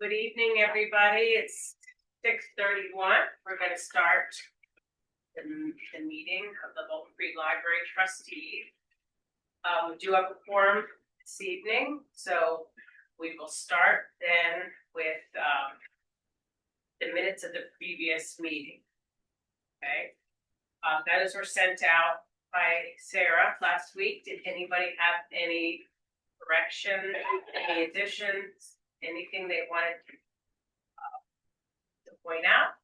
Good evening, everybody. It's 6:31. We're going to start the meeting of the Bolton Free Library Trustees. We do have a quorum this evening, so we will start then with the minutes of the previous meeting. Okay, those were sent out by Sarah last week. Did anybody have any correction, any additions, anything they wanted to point out?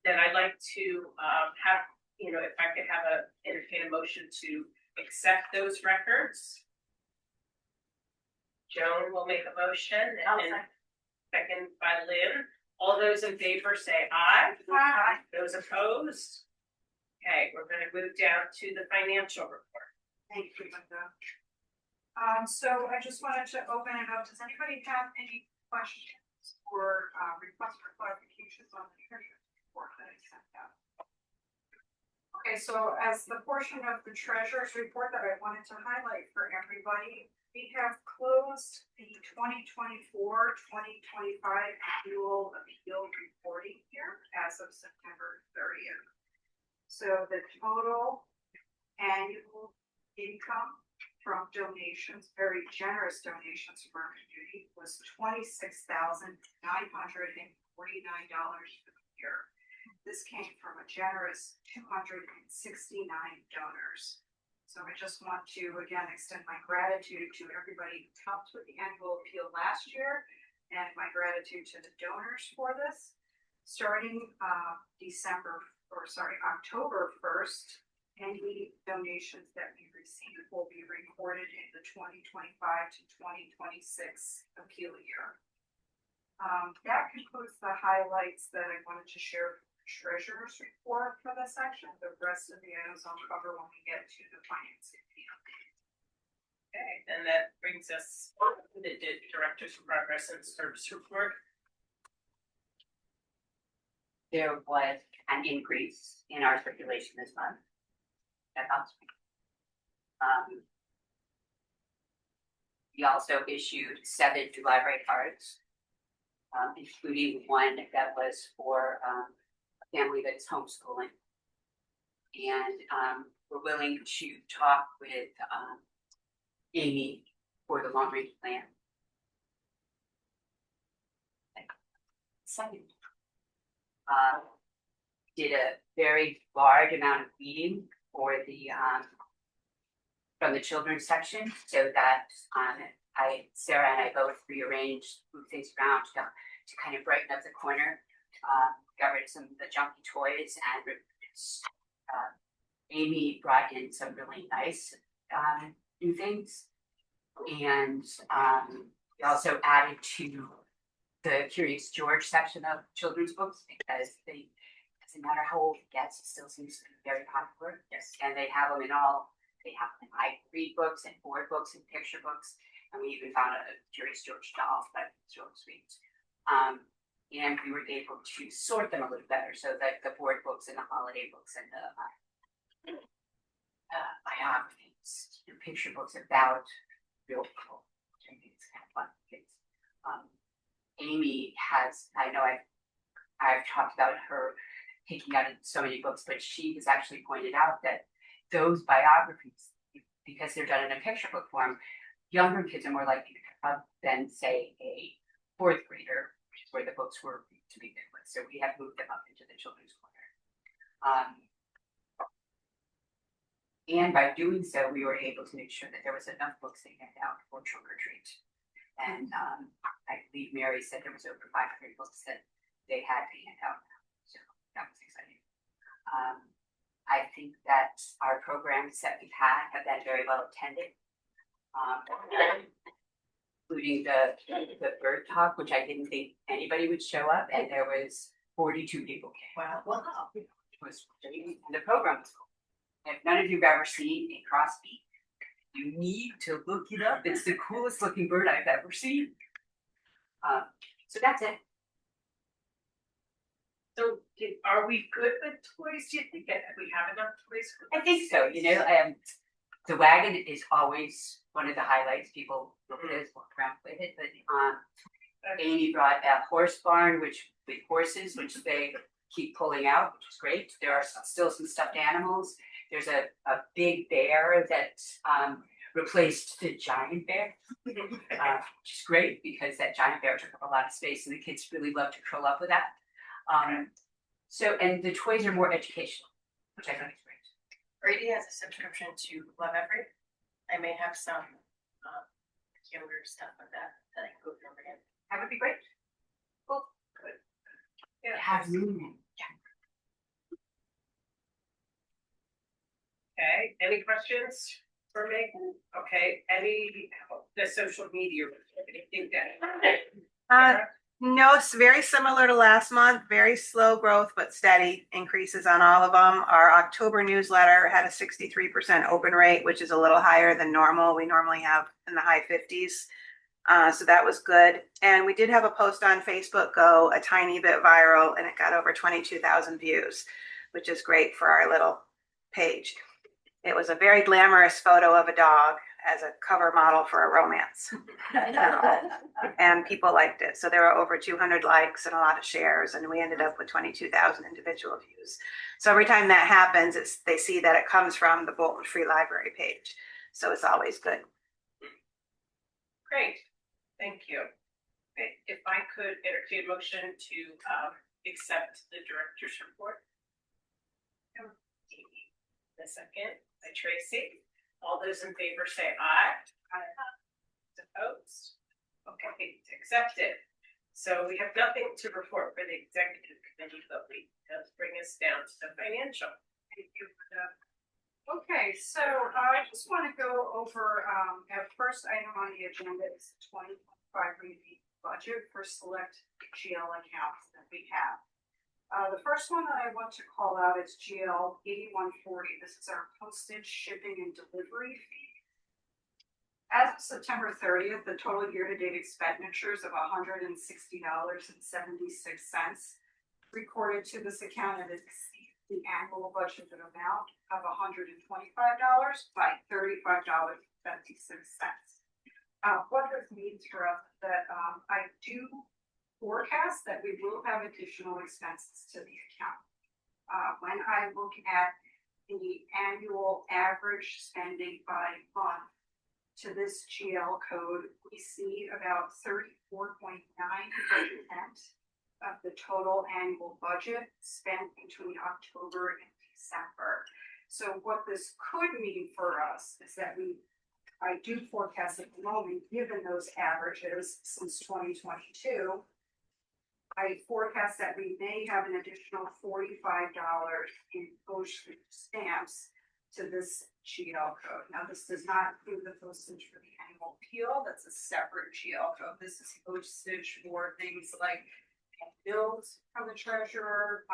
Then I'd like to have, if I could have entertain a motion to accept those records. Joan will make a motion, and second by Lynn. All those in favor say aye. Aye. Those opposed? Okay, we're going to move down to the financial report. Thank you, Linda. So I just wanted to open it up. Does anybody have any questions or requests for clarifications on the treasurer's report that I sent out? Okay, so as the portion of the treasurer's report that I wanted to highlight for everybody, we have closed the 2024-2025 annual appeal reporting year as of September 30th. So the total annual income from donations, very generous donations from our community, was $26,949 for the year. This came from a generous 269 donors. So I just want to again extend my gratitude to everybody who helped with the annual appeal last year, and my gratitude to the donors for this. Starting October 1st, any donations that we receive will be recorded in the 2025 to 2026 appeal year. That concludes the highlights that I wanted to share from the treasurer's report for this section. The rest of the items I'll cover when we get to the finance appeal. Okay, and that brings us to the Directors of Progress and Service report. There was an increase in our circulation this month. That helps me. We also issued 7 new library cards, including one that was for a family that's homeschooling. And we're willing to talk with Amy for the long range plan. Second. Did a very large amount of reading for the from the children's section, so that Sarah and I both rearranged, moved things around to kind of brighten up the corner. Got rid of some of the junky toys, and Amy brought in some really nice new things, and we also added to the Curious George section of children's books, because they, doesn't matter how old it gets, it still seems to be very popular. Yes. And they have them in all, they have them in read books and board books and picture books. And we even found a Curious George doll that was really sweet. And we were able to sort them a little better, so that the board books and the holiday books and the biographies, the picture books about real people, which I think is kind of fun for kids. Amy has, I know I've talked about her taking out so many books, but she has actually pointed out that those biographies, because they're done in a picture book form, younger kids are more likely to pick up than, say, a 4th grader, which is where the books were to begin with. So we have moved them up into the children's corner. And by doing so, we were able to make sure that there was enough books to hand out for trunk or treat. And I believe Mary said there was over 500 books that they had to hand out. So that was exciting. I think that our programs that we've had have been very well attended, including the bird talk, which I didn't think anybody would show up, and there was 42 people came. Wow. It was, and the program was cool. If none of you have ever seen a crossbeak, you need to look it up. It's the coolest looking bird I've ever seen. So that's it. So are we good with toys? Do you think that we have enough toys? I think so. The wagon is always one of the highlights. People look at it, walk around with it, but Amy brought a horse barn, with horses, which they keep pulling out, which is great. There are still some stuffed animals. There's a big bear that replaced the giant bear, which is great because that giant bear took up a lot of space and the kids really love to curl up with that. So, and the toys are more educational, which I think is great. Brady has a subscription to Love Every. I may have some younger stuff like that I can go through again. That would be great. Cool. Good. Yeah. Have Newman. Okay, any questions for Megan? Okay, the social media, anything that? No, it's very similar to last month, very slow growth, but steady increases on all of them. Our October newsletter had a 63% open rate, which is a little higher than normal. We normally have in the high 50s. So that was good. And we did have a post on Facebook go a tiny bit viral, and it got over 22,000 views, which is great for our little page. It was a very glamorous photo of a dog as a cover model for a romance. And people liked it. So there were over 200 likes and a lot of shares, and we ended up with 22,000 individual views. So every time that happens, they see that it comes from the Bolton Free Library page. So it's always good. Great, thank you. Okay, if I could entertain a motion to accept the director's report. The second by Tracy. All those in favor say aye. Aye. Opposed? Okay, it's accepted. So we have nothing to report for the executive committee, but let's bring us down to the financial. Thank you for that. Okay, so I just want to go over, our first item on the agenda is the 2025 review budget for select GL accounts that we have. The first one that I want to call out is GL 8140. This is our postage, shipping, and delivery fee. As of September 30th, the total year-to-date expenditures of $160.76 recorded to this account and exceeds the annual budgeted amount of $125 by $35.76. What this means for us is that I do forecast that we will have additional expenses to the account. When I look at the annual average spending by month to this GL code, we see about 34.9% of the total annual budget spent between October and December. So what this could mean for us is that I do forecast at the moment, given those averages since 2022, I forecast that we may have an additional $45 in postage stamps to this GL code. Now, this does not include the postage for the annual appeal. That's a separate GL code. This is postage for things like bills from the treasurer,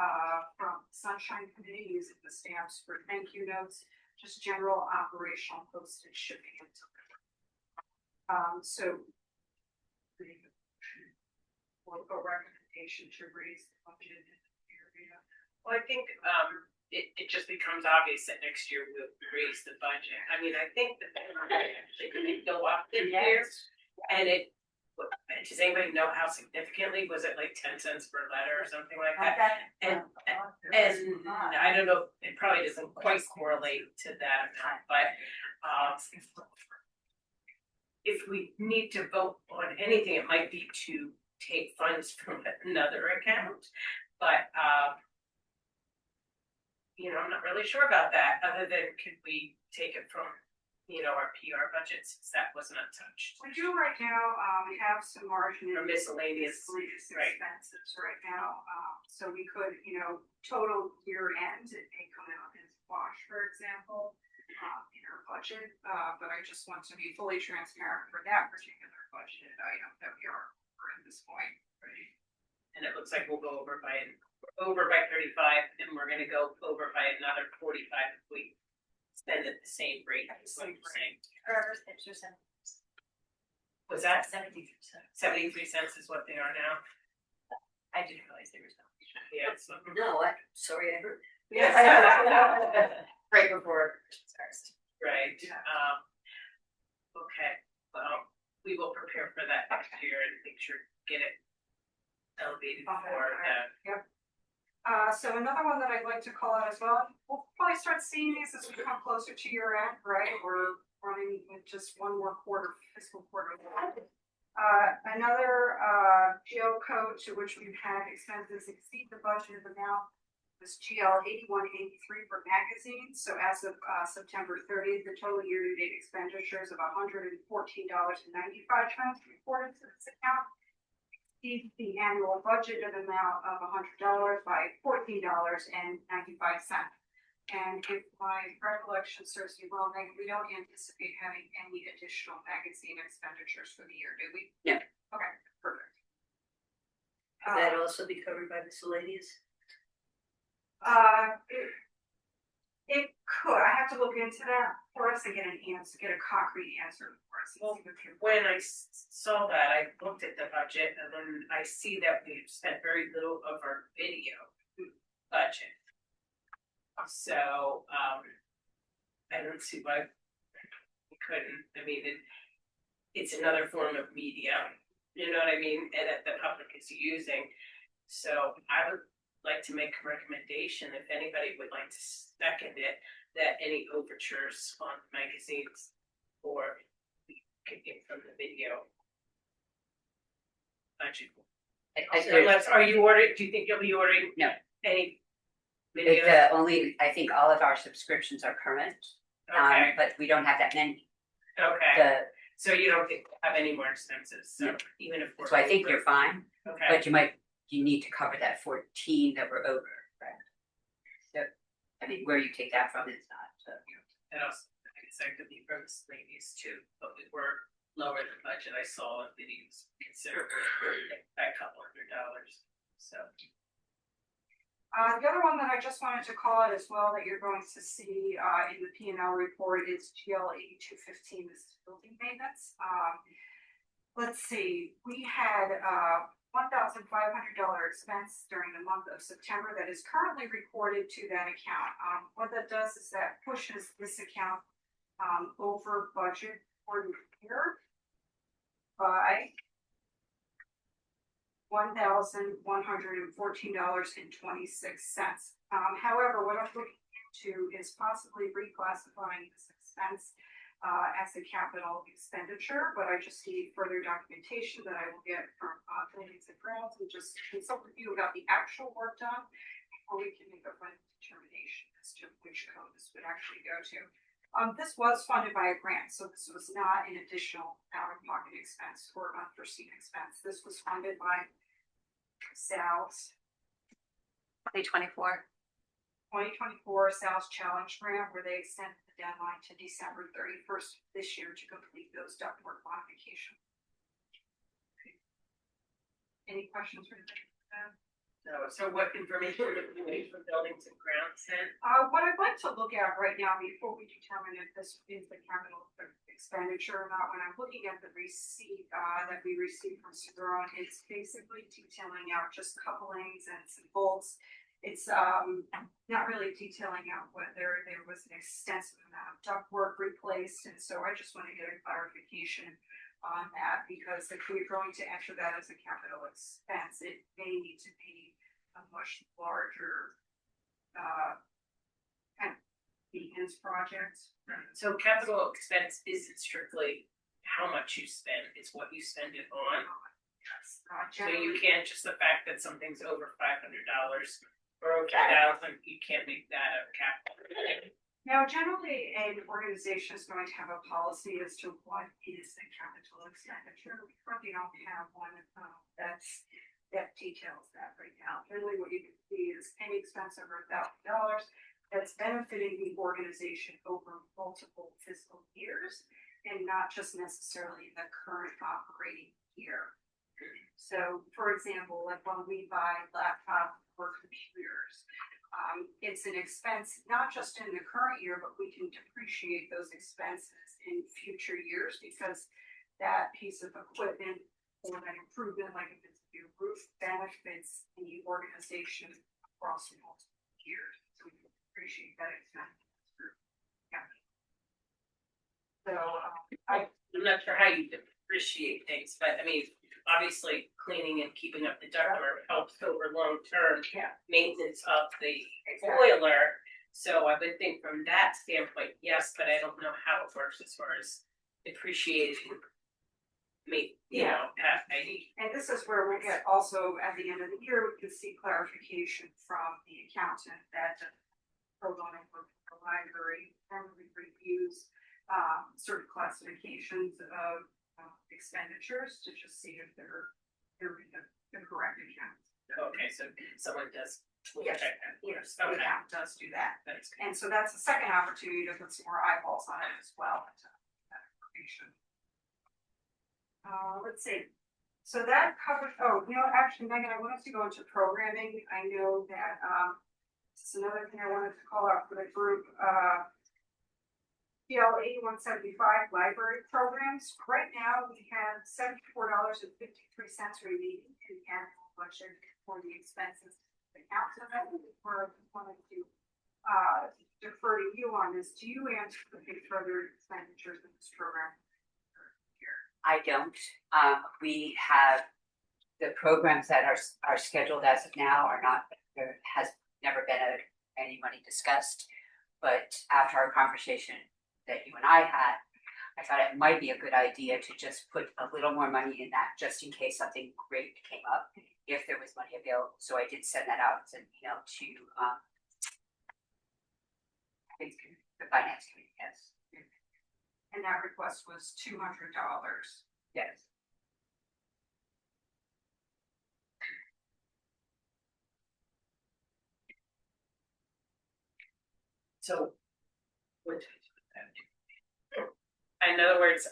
from Sunshine Committee, using the stamps for thank you notes, just general operational postage, shipping, and delivery. So, a recommendation to raise the budget in the area. Well, I think it just becomes obvious that next year we'll raise the budget. I mean, I think that it could go up this year, and does anybody know how significantly? Was it like 10 cents per letter or something like that? And I don't know, it probably doesn't quite correlate to that amount, but if we need to vote on anything, it might be to take funds from another account, but I'm not really sure about that, other than could we take it from our PR budget, since that was not touched. We do right now, we have some margin in Or miscellaneous, right. expenses right now. So we could, total year end, it may come out as wash, for example, in our budget. But I just want to be fully transparent for that particular budget item that we are at this point. Right. And it looks like we'll go over by 35, and we're gonna go over by another 45 if we spend at the same rate. Was that 73 cents is what they are now? I didn't realize there was no. Yeah. No, sorry, I heard. Yes. Right before it starts. right? Yeah. Okay, well, we will prepare for that next year and make sure, get it elevated for the. So another one that I'd like to call out as well, we'll probably start seeing these as we come closer to year end, right? We're running with just one more quarter, fiscal quarter. Another GL code to which we've had expenses exceed the budgeted amount was GL 8183 for magazines. So as of September 30th, the total year-to-date expenditures of $114.95 reported to this account exceeds the annual budgeted amount of $100 by $14.95. And if my recollection serves me well, Meg, we don't anticipate having any additional magazine expenditures for the year, do we? No. Okay, perfect. Could that also be covered by miscellaneous? It could, I have to look into that for us to get an answer, get a concrete answer for us. Well, when I saw that, I looked at the budget and then I see that we've spent very little of our video budget. So, I don't see why we couldn't, I mean, it's another form of media, you know what I mean, and that the public is using. So I would like to make a recommendation, if anybody would like to second it, that any overtures on magazines or kicking from the video budget. Unless, are you ordering, do you think you'll be ordering? No. Any It's videos? only, I think all of our subscriptions are current, Okay, but we don't have that many. okay, so you don't think we'll have any more expenses, so No. even if we're. So I think you're fine, Okay, but you need to cover that 14 that we're over, right? So, I mean, where you take that from is not, and also, I guess I could be from ladies too, but we were lower than budget, I saw in videos considerably, a couple $100, so. The other one that I just wanted to call out as well that you're going to see in the P&L report is GL 8215, this is building maintenance. Let's see, we had $1,500 expense during the month of September that is currently recorded to that account. What that does is that pushes this account over budget for the year by $1,114.26. However, what I'm looking into is possibly reclassifying this expense as a capital expenditure, but I just need further documentation that I will get from Buildings and Grounds and just consult with you about the actual work done before we can make a final determination as to which code this would actually go to. This was funded by a grant, so this was not an additional out-of-pocket expense or unforeseen expense. This was funded by Sal's 2024. 2024 Sal's Challenge Grant, where they extended the deadline to December 31st this year to complete those ductwork modifications. Any questions for the? So what information would you need from Buildings and Grounds then? What I'd like to look at right now before we determine if this is the capital expenditure or not, when I'm looking at the receipt that we received from Cimarron, it's basically detailing out just couplings and some bolts. It's not really detailing out whether there was an extensive amount of ductwork replaced, and so I just want to get a clarification on that, because if we're going to enter that as a capital expense, it may need to be a much larger kind of maintenance project. So capital expense isn't strictly how much you spend, it's what you spend it on. Yes, So you generally, can't, just the fact that something's over $500 or $1,000, you can't make that a capital. now, generally, an organization is going to have a policy as to what is a capital expenditure. We currently don't have one that details that right now. Generally, what you can see is any expense over $1,000 that's benefiting the organization over multiple fiscal years and not just necessarily the current operating year. So, for example, like when we buy laptops or computers, it's an expense not just in the current year, but we can depreciate those expenses in future years because that piece of equipment or that improvement, like if it's a new roof, benefits the organization across multiple years. So we can depreciate that expense. So, I'm not sure how you appreciate things, but I mean, obviously cleaning and keeping up the ductwork helps over long-term yeah, maintenance of the exactly. boiler. So I would think from that standpoint, yes, but I don't know how it works as far as depreciating me, you Yeah. know, And this is where we get also at the end of the year, we can see clarification from the accountant that the pro bono for the library normally reviews certain classifications of expenditures to just see if they're in the correct account. okay, so someone does. Yes. check that. Yes, the Okay. account does do that. That's good. And so that's the second opportunity to put some more eyeballs on it as well. That information. Let's see. So that covers, actually, Megan, I wanted to go into programming. I know that, this is another thing I wanted to call out for the group, PL 8175 library programs. Right now, we have $74.53 remaining in the annual budget for the expenses. Account. So that was where I wanted to, defer to you on this. Do you anticipate further expenditures in this program? I don't. We have the programs that are scheduled as of now are not, there has never been any money discussed. But after our conversation that you and I had, I thought it might be a good idea to just put a little more money in that just in case something great came up, if there was money available. So I did send that out as an email to I think the finance committee, yes. And that request was $200. Yes. So, what? In other words,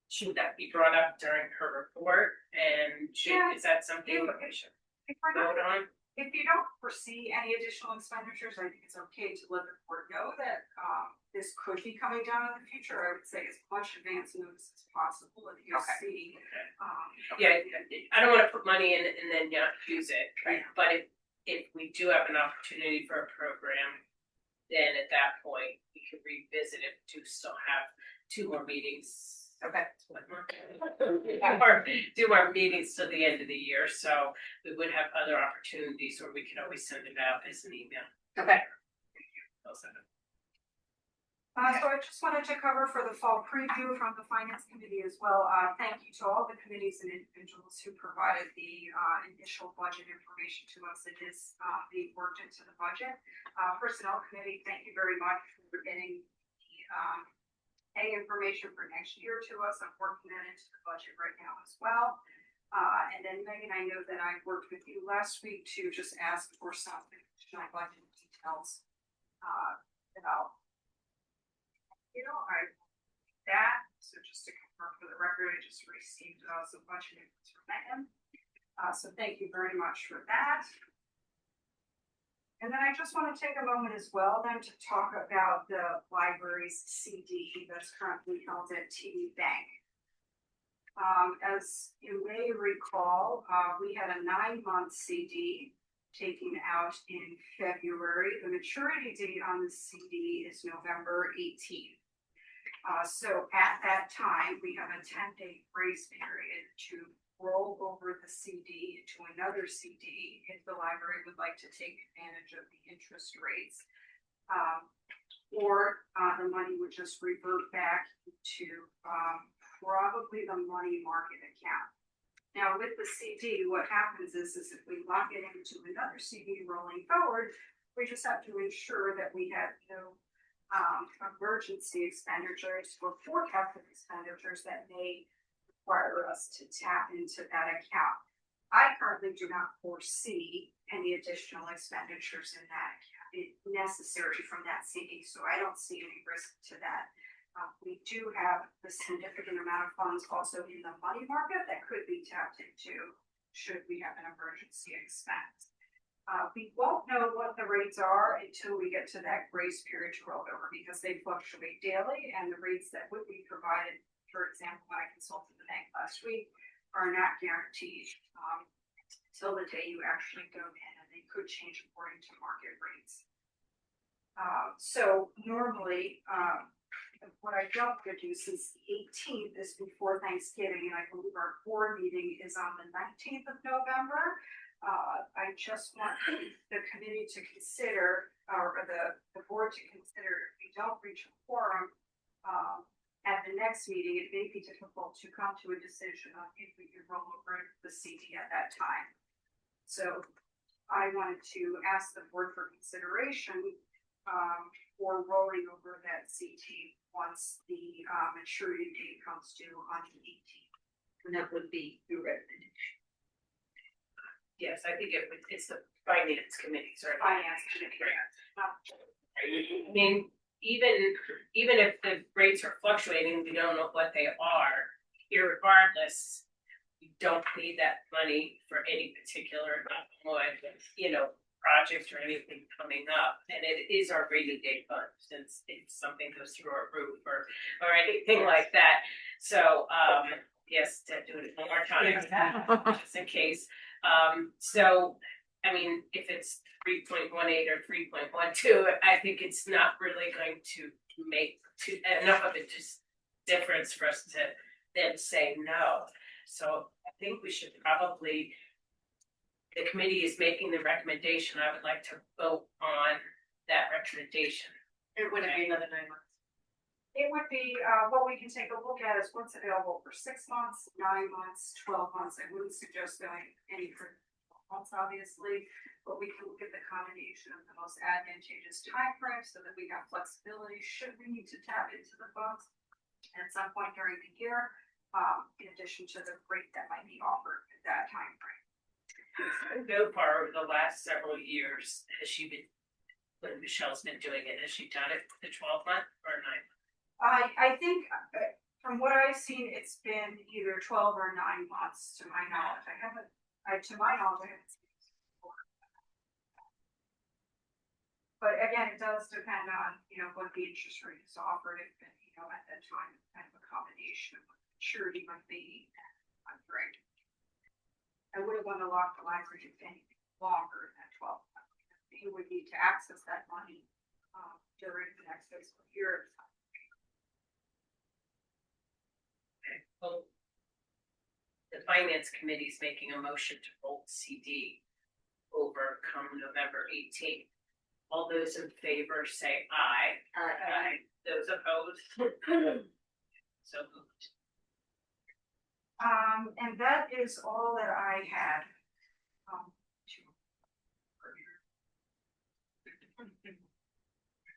should that be brought up during her report? And Yeah. is that something we should If we're not, vote on? if you don't foresee any additional expenditures, I think it's okay to let the board know that this could be coming down in the future. I would say as much advance notice as possible if you Okay. see. Yeah, I don't want to put money in and then not use it. Right. But if we do have an opportunity for a program, then at that point, we could revisit it to still have 2 more meetings. Okay. One more. Or 2 more meetings till the end of the year, so we would have other opportunities where we could always send it out as an email. Okay. So I just wanted to cover for the fall preview from the finance committee as well. Thank you to all the committees and individuals who provided the initial budget information to us. It is being worked into the budget. Personnel committee, thank you very much for getting the pay information for next year to us. I'm working that into the budget right now as well. And then Megan, I know that I worked with you last week to just ask for some additional budget details about. So just to confirm for the record, I just received some budget inputs from Megan. So thank you very much for that. And then I just want to take a moment as well then to talk about the library's CD that's currently held at TD Bank. As you may recall, we had a 9-month CD taken out in February. The maturity date on the CD is November 18th. So at that time, we have a 10-day grace period to roll over the CD into another CD if the library would like to take advantage of the interest rates. Or the money would just revert back to probably the money market account. Now with the CD, what happens is if we lock it into another CD rolling forward, we just have to ensure that we have no emergency expenditures or forecasted expenditures that may require us to tap into that account. I currently do not foresee any additional expenditures in that account necessary from that CD, so I don't see any risk to that. We do have a significant amount of funds also in the money market that could be tapped into should we have an emergency expense. We won't know what the rates are until we get to that grace period to roll over because they fluctuate daily, and the rates that would be provided, for example, when I consulted the bank last week, are not guaranteed until the day you actually go in, and they could change according to market rates. So normally, what I don't get to, since the 18th is before Thanksgiving, and I believe our board meeting is on the 19th of November. I just want the committee to consider, or the board to consider, if we don't reach a quorum, at the next meeting, it may be difficult to come to a decision on if we can roll over the CD at that time. So I wanted to ask the board for consideration for rolling over that CT once the maturity date comes due on the 18th. And that would be your recommendation. Yes, I think it's the finance committee, sorry. Finance committee. I mean, even if the rates are fluctuating, we don't know what they are, irregardless, we don't need that money for any particular, project or anything coming up. And it is our rainy day fund, since if something goes through our roof or anything like that. So, yes, to do it one more time, just in case. So, I mean, if it's 3.18 or 3.12, I think it's not really going to make enough of a difference for us to then say no. So I think we should probably, the committee is making the recommendation. I would like to vote on that recommendation. It wouldn't be another 9 months. It would be, what we can take a look at is what's available for 6 months, 9 months, 12 months. I wouldn't suggest going any for months, obviously, but we can look at the combination of the most advantageous time frame so that we have flexibility should we need to tap into the funds at some point during the year, in addition to the rate that might be offered at that time frame. So far, over the last several years, has she been, when Michelle's been doing it, has she done it the 12-month or 9 month? I think from what I've seen, it's been either 12 or 9 months to my knowledge. To my knowledge, I haven't seen it before. But again, it does depend on, what the interest rate is offered, if, at that time, kind of a combination of what maturity might be. Right. I wouldn't want to lock the library to anything longer than 12 months. You would need to access that money during the next fiscal year. Well, the finance committee is making a motion to roll the CD over come November 18th. All those in favor say aye. Aye. Those opposed? So moved. And that is all that I had.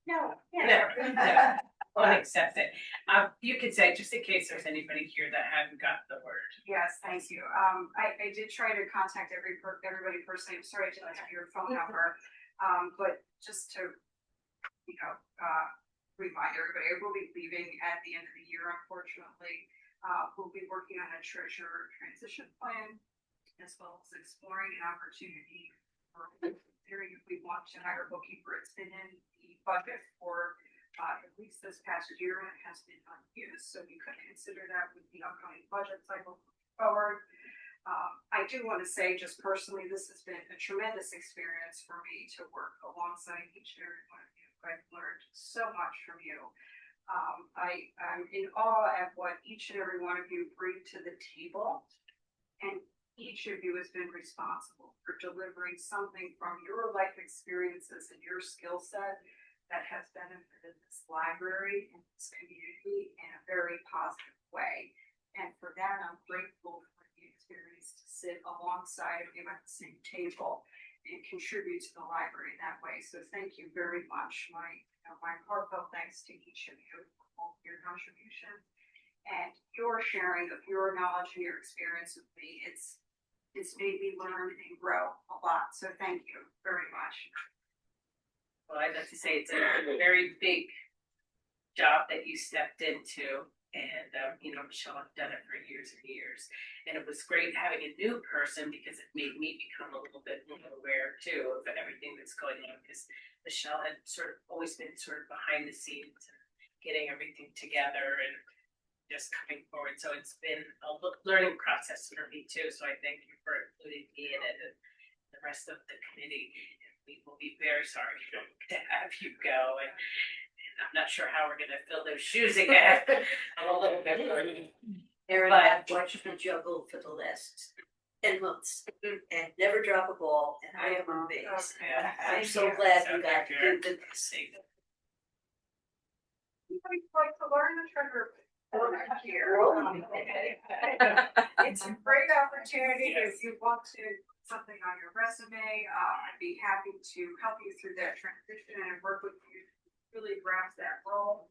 No, yeah. I'll accept it. You could say, just in case there's anybody here that hadn't got the word. Yes, thank you. I did try to contact everybody personally. I'm sorry I didn't have your phone number. But just to, remind everybody, I will be leaving at the end of the year, unfortunately. We'll be working on a treasurer transition plan, as well as exploring an opportunity for considering if we want to hire a bookkeeper. It's been in the budget for at least this past year, and it has been unused. So we could consider that with the upcoming budget cycle forward. I do want to say, just personally, this has been a tremendous experience for me to work alongside each and every one of you. I've learned so much from you. I'm in awe at what each and every one of you bring to the table, and each of you has been responsible for delivering something from your life experiences and your skill set that has benefited this library and this community in a very positive way. And for that, I'm grateful for the experience to sit alongside you at the same table and contribute to the library that way. So thank you very much. My heartfelt thanks to each of you for all your contributions and your sharing of your knowledge and your experience with me. It's made me learn and grow a lot. So thank you very much. Well, I'd like to say it's a very big job that you stepped into, and Michelle, I've done it for years and years, and it was great having a new person because it made me become a little bit more aware too of everything that's going on, because Michelle had sort of always been sort of behind the scenes and getting everything together and just coming forward. So it's been a learning process for me too. So I thank you for including me in it and the rest of the committee. We will be very sorry to have you go, and I'm not sure how we're gonna fill those shoes again. I'm a little bit worried. Erin, But- I've watched you juggle for the last 10 months and never drop a ball, and I am amazed. Yeah. I'm so Thank you. glad So we got good. to do this. We'd like to learn the treasure here. It's a great opportunity if you want to put something on your resume. I'd be happy to help you through that transition and work with you to really grasp that role.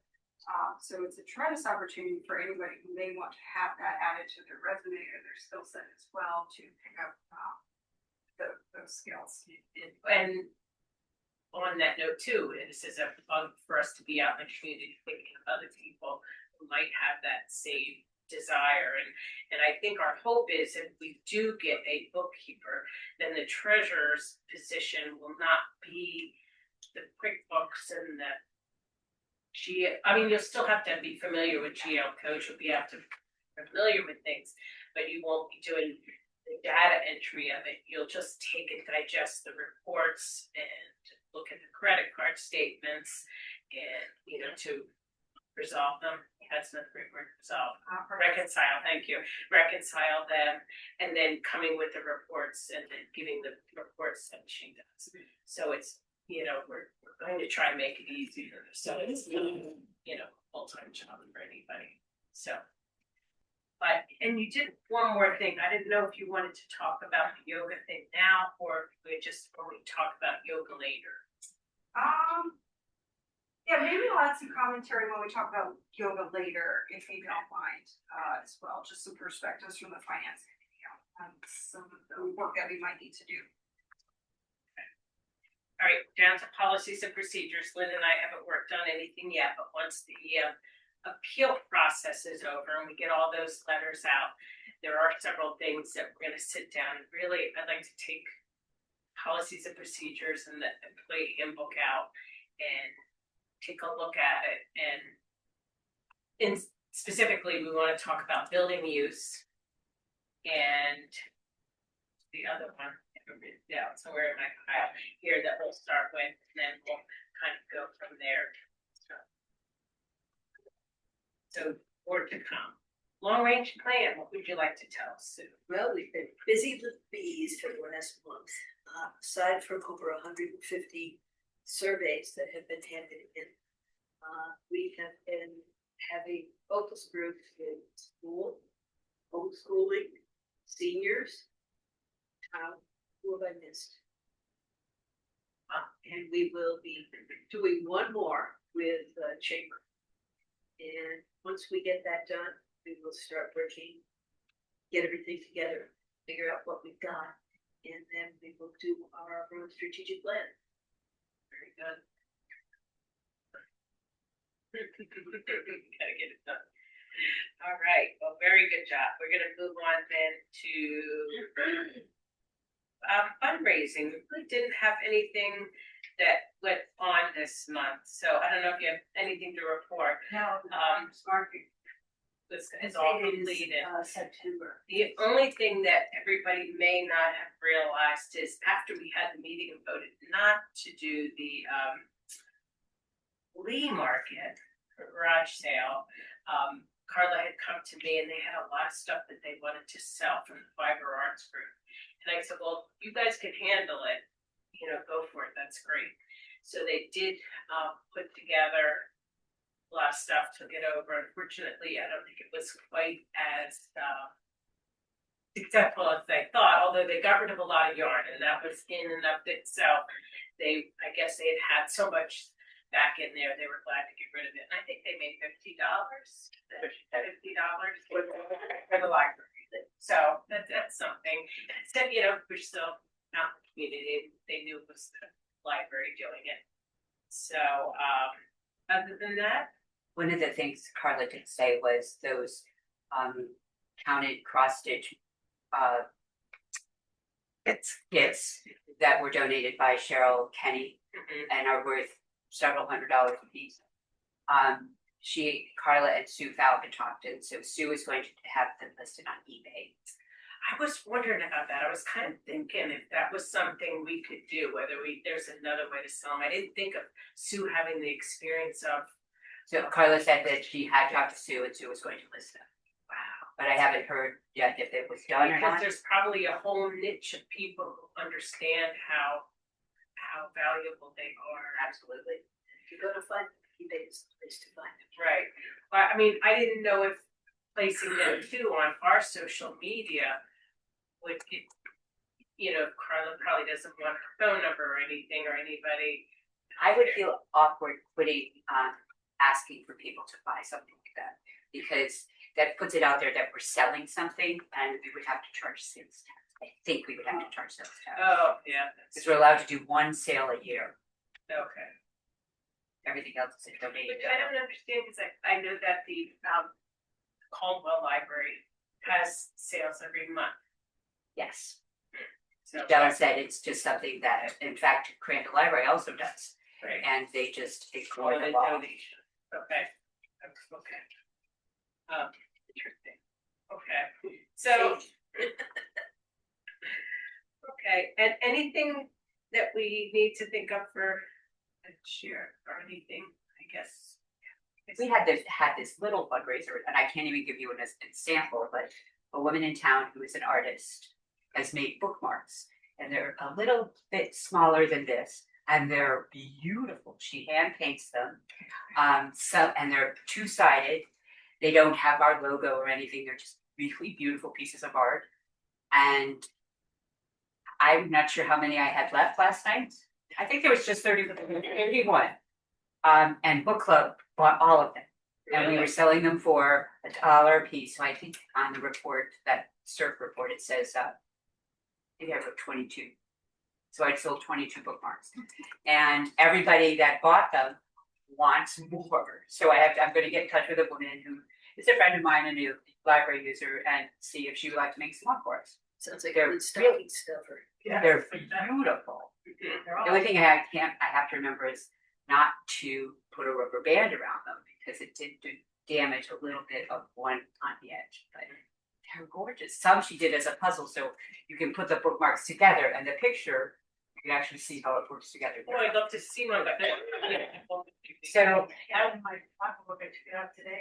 So it's a tremendous opportunity for anybody who may want to have that added to their resume or their skill set as well to pick up those skills. And on that note too, this is a fun for us to be out in the community thinking of other people who might have that same desire. And I think our hope is if we do get a bookkeeper, then the treasurer's position will not be the QuickBooks and the I mean, you'll still have to be familiar with GL code, you'll be familiar with things, but you won't be doing the data entry of it. You'll just take and digest the reports and look at the credit card statements and, to resolve them. That's not the great word, resolve. Reconcile, thank you. Reconcile them and then coming with the reports and then giving the reports that she does. So it's, we're going to try and make it easier. So it's not, full-time job for anybody. So. But, and you did one more thing. I didn't know if you wanted to talk about the yoga thing now or if we talk about yoga later. Yeah, maybe we'll add some commentary when we talk about yoga later, if you don't mind, as well, just some perspectives from the finance committee on some of the work that we might need to do. All right, down to policies and procedures. Lynn and I haven't worked on anything yet, but once the appeal process is over and we get all those letters out, there are several things that we're going to sit down and really, I'd like to take policies and procedures and the employee handbook out and take a look at it. And specifically, we want to talk about building use and the other one. Yeah, somewhere in my file here that we'll start with, and then we'll kind of go from there. So more to come. Long range plan, what would you like to tell us, Sue? Well, we've been busy with bees for the last month. Aside from over 150 surveys that have been handed in, we have been having focus groups in school, homeschooling, seniors. Who have I missed? And we will be doing one more with chamber. And once we get that done, we will start working, get everything together, figure out what we've got, and then we will do our strategic plan. Very good. Gotta get it done. All right, well, very good job. We're gonna move on then to fundraising. We really didn't have anything that went on this month, so I don't know if you have anything to report. Now, Market. This is all completed. September. The only thing that everybody may not have realized is after we had the meeting and voted not to do the flea market garage sale, Carla had come to me and they had a lot of stuff that they wanted to sell from the Fiber Arts Group. And I said, well, you guys can handle it, go for it, that's great. So they did put together a lot of stuff, took it over. Unfortunately, I don't think it was quite as successful as they thought, although they got rid of a lot of yarn and that was in and of itself. I guess they had so much back in there, they were glad to get rid of it. And I think they made $50 for the library. So that's something. So, we're still out in the community. They knew it was the library doing it. So other than that, One of the things Carla did say was those counted cross stitch kits that were donated by Cheryl Kenny and are worth several $100s a piece. Carla and Sue Falcon talked, and so Sue is going to have them listed on eBay. I was wondering about that. I was kind of thinking if that was something we could do, whether there's another way to sell them. I didn't think of Sue having the experience of, So Carla said that she had talked to Sue and Sue was going to list them, wow. but I haven't heard yet if it was done or Because not. there's probably a whole niche of people who understand how valuable they are. Absolutely. If you're gonna find them, eBay is the place to find them. Right. But I mean, I didn't know if placing them too on our social media would, Carla probably doesn't want her phone number or anything or anybody. I would feel awkward putting, asking for people to buy something like that, because that puts it out there that we're selling something and we would have to charge sales tax. I think we would have to charge sales tax. Oh, yeah. Because we're allowed to do one sale a year. Okay. Everything else is a donation. Which I don't understand, because I know that the Caldwell Library has sales every month. Yes. So, Della said it's just something that, in fact, Crandall Library also does, right. and they just ignore Or the the law. donation. Okay. Okay. Interesting. Okay. So. Okay, and anything that we need to think of for next year or anything, I guess. We had this little fundraiser, and I can't even give you an example, but a woman in town who is an artist has made bookmarks, and they're a little bit smaller than this, and they're beautiful. She hand paints them, and they're two-sided. They don't have our logo or anything. They're just really beautiful pieces of art, and I'm not sure how many I had left last night. I think there was just 31. And book club bought all of them. And we were selling them for $1 a piece. So I think on the report, that CERC report, it says, maybe I wrote 22. So I sold 22 bookmarks. And everybody that bought them wants more. So I'm going to get in touch with a woman who is a friend of mine, a new library user, and see if she would like to make some more for us. Sounds like They're a good stocking stuffer. They're beautiful. The only thing I have to remember is not to put a rubber band around them, because it did do damage a little bit of one on the edge, but they're gorgeous. Some she did as a puzzle, so you can put the bookmarks together, and the picture, you can actually see how it works together. Oh, I'd love to see one, but. So, Out of my pocketbook, I took it out today.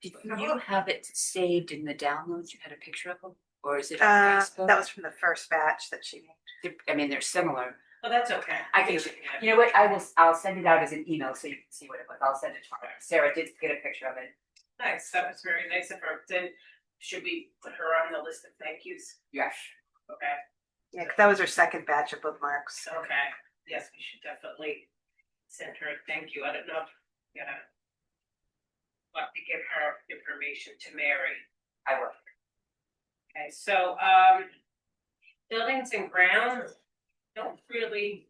did you have it saved in the downloads? You had a picture of them? Or is it on That Facebook? was from the first batch that she made. I mean, they're similar. Well, that's okay. I can, you know what, I'll send it out as an email so you can see what it was. I'll send it to her. Sarah did get a picture of it. Nice, that was very nice of her. Then should we put her on the list of thank yous? Yes. Okay, Yeah, 'cause that was her second batch of bookmarks. okay. Yes, we should definitely send her a thank you. I don't know if we're gonna want to give her information to Mary. I will. Okay, so, buildings and grounds don't really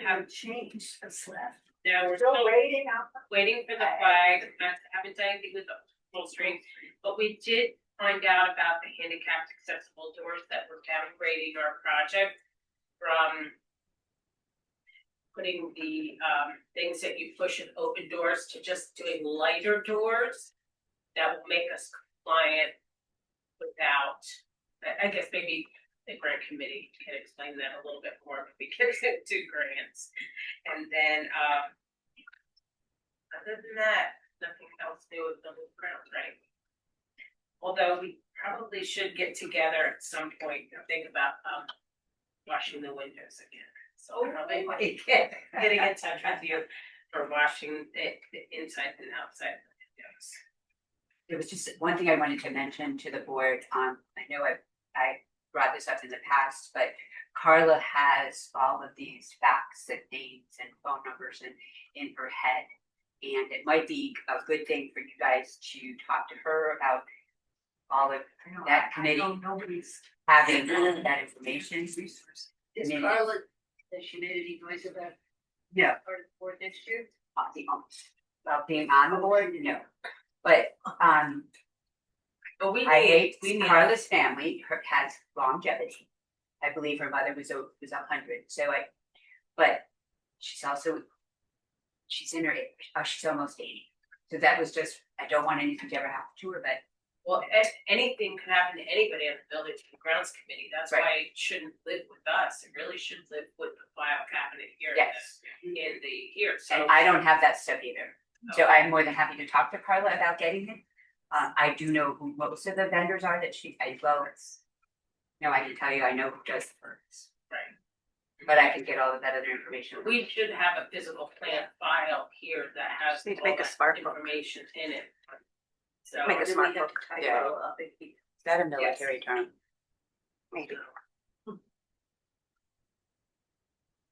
Have changed what's left. now we're Still still waiting out. waiting for the flag, haven't done anything with the full string, but we did find out about the handicapped accessible doors that were downgrading our project from putting the things that you push and open doors to just doing lighter doors that will make us compliant without, I guess maybe the grant committee can explain that a little bit more, but we can do grants. And then other than that, nothing else new with the grounds, right? Although we probably should get together at some point and think about washing the windows again. So probably getting in touch with you for washing the inside and outside of the windows. There was just one thing I wanted to mention to the board. I know I brought this up in the past, but Carla has all of these facts and names and phone numbers in her head. And it might be a good thing for you guys to talk to her about all of that committee Nobody's. having that information. Is Maybe. Carla, has she made any noise about No. part of the board next year? About being on the board, no. But But we I need, hate we need. Carla's family, has longevity. I believe her mother was 100, but she's in her age, she's almost 80. So that was just, I don't want anything to ever happen to her, but Well, anything can happen to anybody on the buildings and grounds committee. That's Right. why it shouldn't live with us. It really should live with the file cabinet here. Yes. In the here. So And I don't have that stuff either. So I'm more than happy to talk to Carla about getting it. I do know who most of the vendors are that she, I can tell you, I know who does the permits. Right. But I can get all of that other information. We should have a physical plan file here that has Just need to all make a that smart book. information in it. So Make a Then we smart have book. to type Yeah. it all up and be- Is that a military term? Maybe.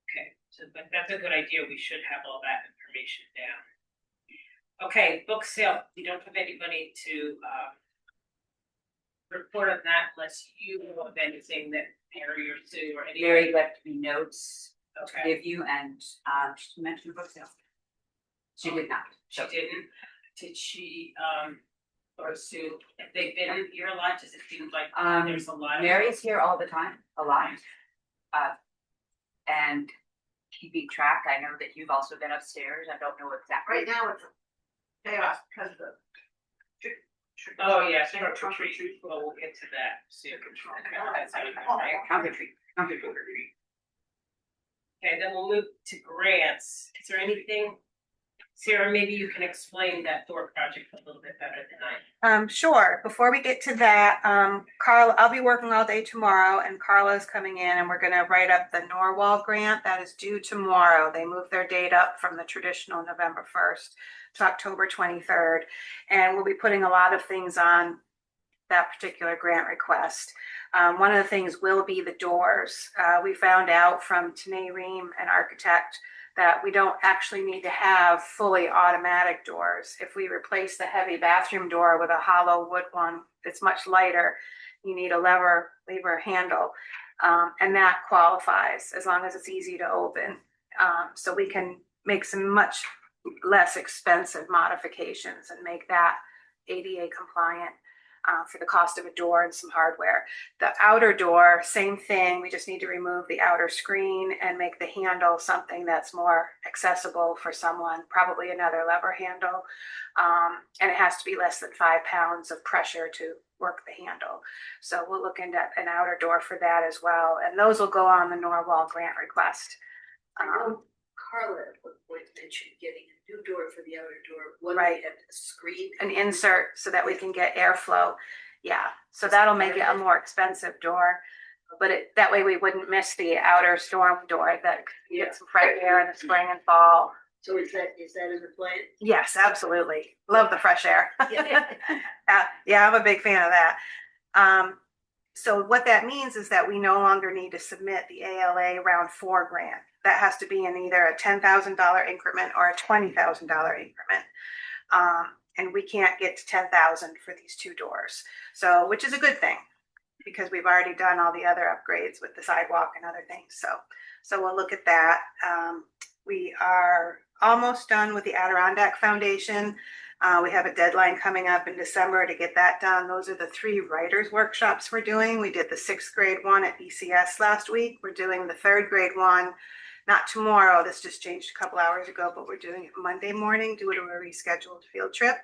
okay, so but that's a good idea. We should have all that information down. Okay, book sale. We don't have anybody to report on that unless you know of anything that Mary or Sue or anybody. Mary left me notes to Okay, give you, and she mentioned book sale. She did not. she didn't. Did she or Sue? Have they been here a lot? Does it seem like there's a lot of Mary's here all the time, a lot. And keeping track, I know that you've also been upstairs, I don't know exactly. Right now it's chaos because of the. Oh, yeah, trunk or treat. Well, we'll get to that. See if it's okay. That's how you do it, right? Trunk or treat. Okay, then we'll move to grants. Is there anything, Sarah, maybe you can explain that door project a little bit better than I. Sure. Before we get to that, Carla, I'll be working all day tomorrow and Carla's coming in and we're gonna write up the Norwalk grant that is due tomorrow. They moved their date up from the traditional November 1st to October 23rd. And we'll be putting a lot of things on that particular grant request. One of the things will be the doors. We found out from Tanae Ream, an architect, that we don't actually need to have fully automatic doors. If we replace the heavy bathroom door with a hollow wood one, it's much lighter. You need a lever handle, and that qualifies as long as it's easy to open. So we can make some much less expensive modifications and make that ADA compliant. For the cost of a door and some hardware. The outer door, same thing. We just need to remove the outer screen and make the handle something that's more accessible for someone, probably another lever handle. And it has to be less than 5 pounds of pressure to work the handle. So we'll look into an outer door for that as well. And those will go on the Norwalk grant request. Carla at one point mentioned getting a new door for the outer door, one Right. that had a screen. An insert so that we can get airflow. Yeah, so that'll make it a more expensive door. But that way we wouldn't miss the outer storm door that gets some fresh air in the spring and fall. So is that in the plan? Yes, absolutely. Love the fresh air. Yeah. Yeah, I'm a big fan of that. So what that means is that we no longer need to submit the ALA round 4 grant. That has to be in either a $10,000 increment or a $20,000 increment. And we can't get to 10,000 for these 2 doors. So, which is a good thing because we've already done all the other upgrades with the sidewalk and other things. So we'll look at that. We are almost done with the Adirondack Foundation. We have a deadline coming up in December to get that done. Those are the 3 writers workshops we're doing. We did the 6th grade one at BCS last week. We're doing the 3rd grade one, not tomorrow. This just changed a couple hours ago, but we're doing it Monday morning due to a rescheduled field trip.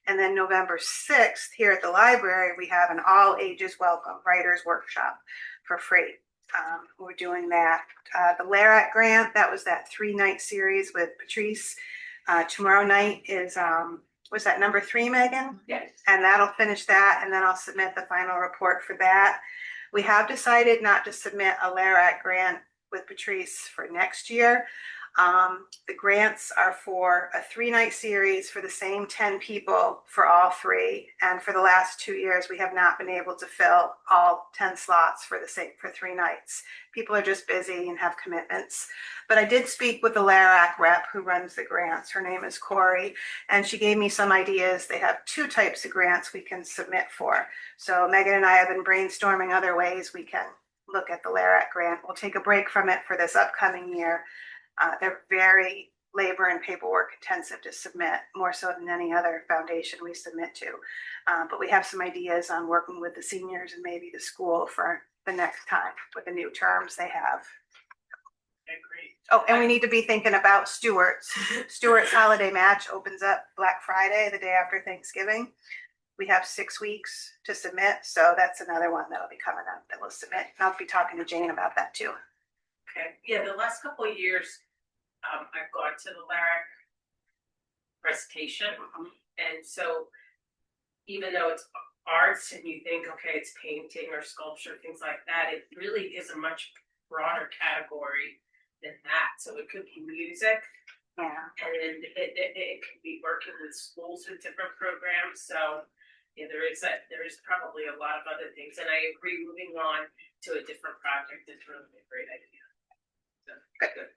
And then November 6th here at the library, we have an all ages welcome writers workshop for free. We're doing that. The LARAT grant, that was that 3-night series with Patrice. Tomorrow night is, was that number 3, Megan? Yes. And that'll finish that, and then I'll submit the final report for that. We have decided not to submit a LARAT grant with Patrice for next year. The grants are for a 3-night series for the same 10 people for all 3. And for the last 2 years, we have not been able to fill all 10 slots for 3 nights. People are just busy and have commitments. But I did speak with the LARAC rep who runs the grants. Her name is Corey, and she gave me some ideas. They have 2 types of grants we can submit for. So Megan and I have been brainstorming other ways we can look at the LARAC grant. We'll take a break from it for this upcoming year. They're very labor and paperwork intensive to submit, more so than any other foundation we submit to. But we have some ideas on working with the seniors and maybe the school for the next time with the new terms they have. I agree. Oh, and we need to be thinking about Stewart's. Stewart's holiday match opens up Black Friday, the day after Thanksgiving. We have 6 weeks to submit, so that's another one that'll be coming up that we'll submit. And I'll be talking to Jane about that too. Okay, yeah, the last couple of years, I've gone to the LARIC presentation, and so even though it's arts and you think, okay, it's painting or sculpture, things like that, it really is a much broader category than that. So it could be music, Yeah. and it could be working with schools with different programs. So yeah, there is probably a lot of other things, and I agree. Moving on to a different project is really a great idea. So, good.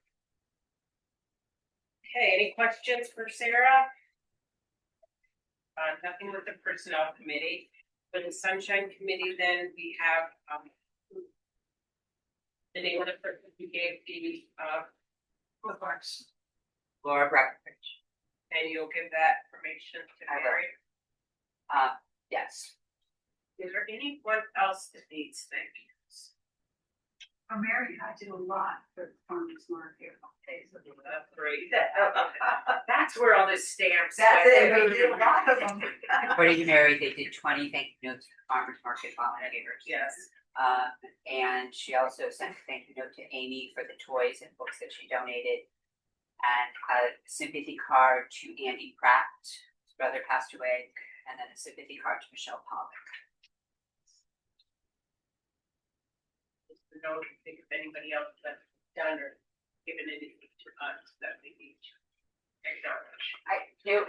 Okay, any questions for Sarah? Nothing with the personnel committee. For the sunshine committee, then we have the name of the person who gave the remarks. Laura Breckenridge. And you'll give that information to I will. Mary. Yes. Is there anyone else that needs thank yous? Mary, I did a lot for farmers market. That's great. That's where all this stamps. That's it, we did a lot of them. According to Mary, they did 20 thank you notes for farmers market volunteers. Yes. And she also sent a thank you note to Amy for the toys and books that she donated. And a sympathy card to Andy Pratt, his brother passed away, and then a sympathy card to Michelle Pollock. Don't think of anybody else that's done or given anything to us that we need to acknowledge.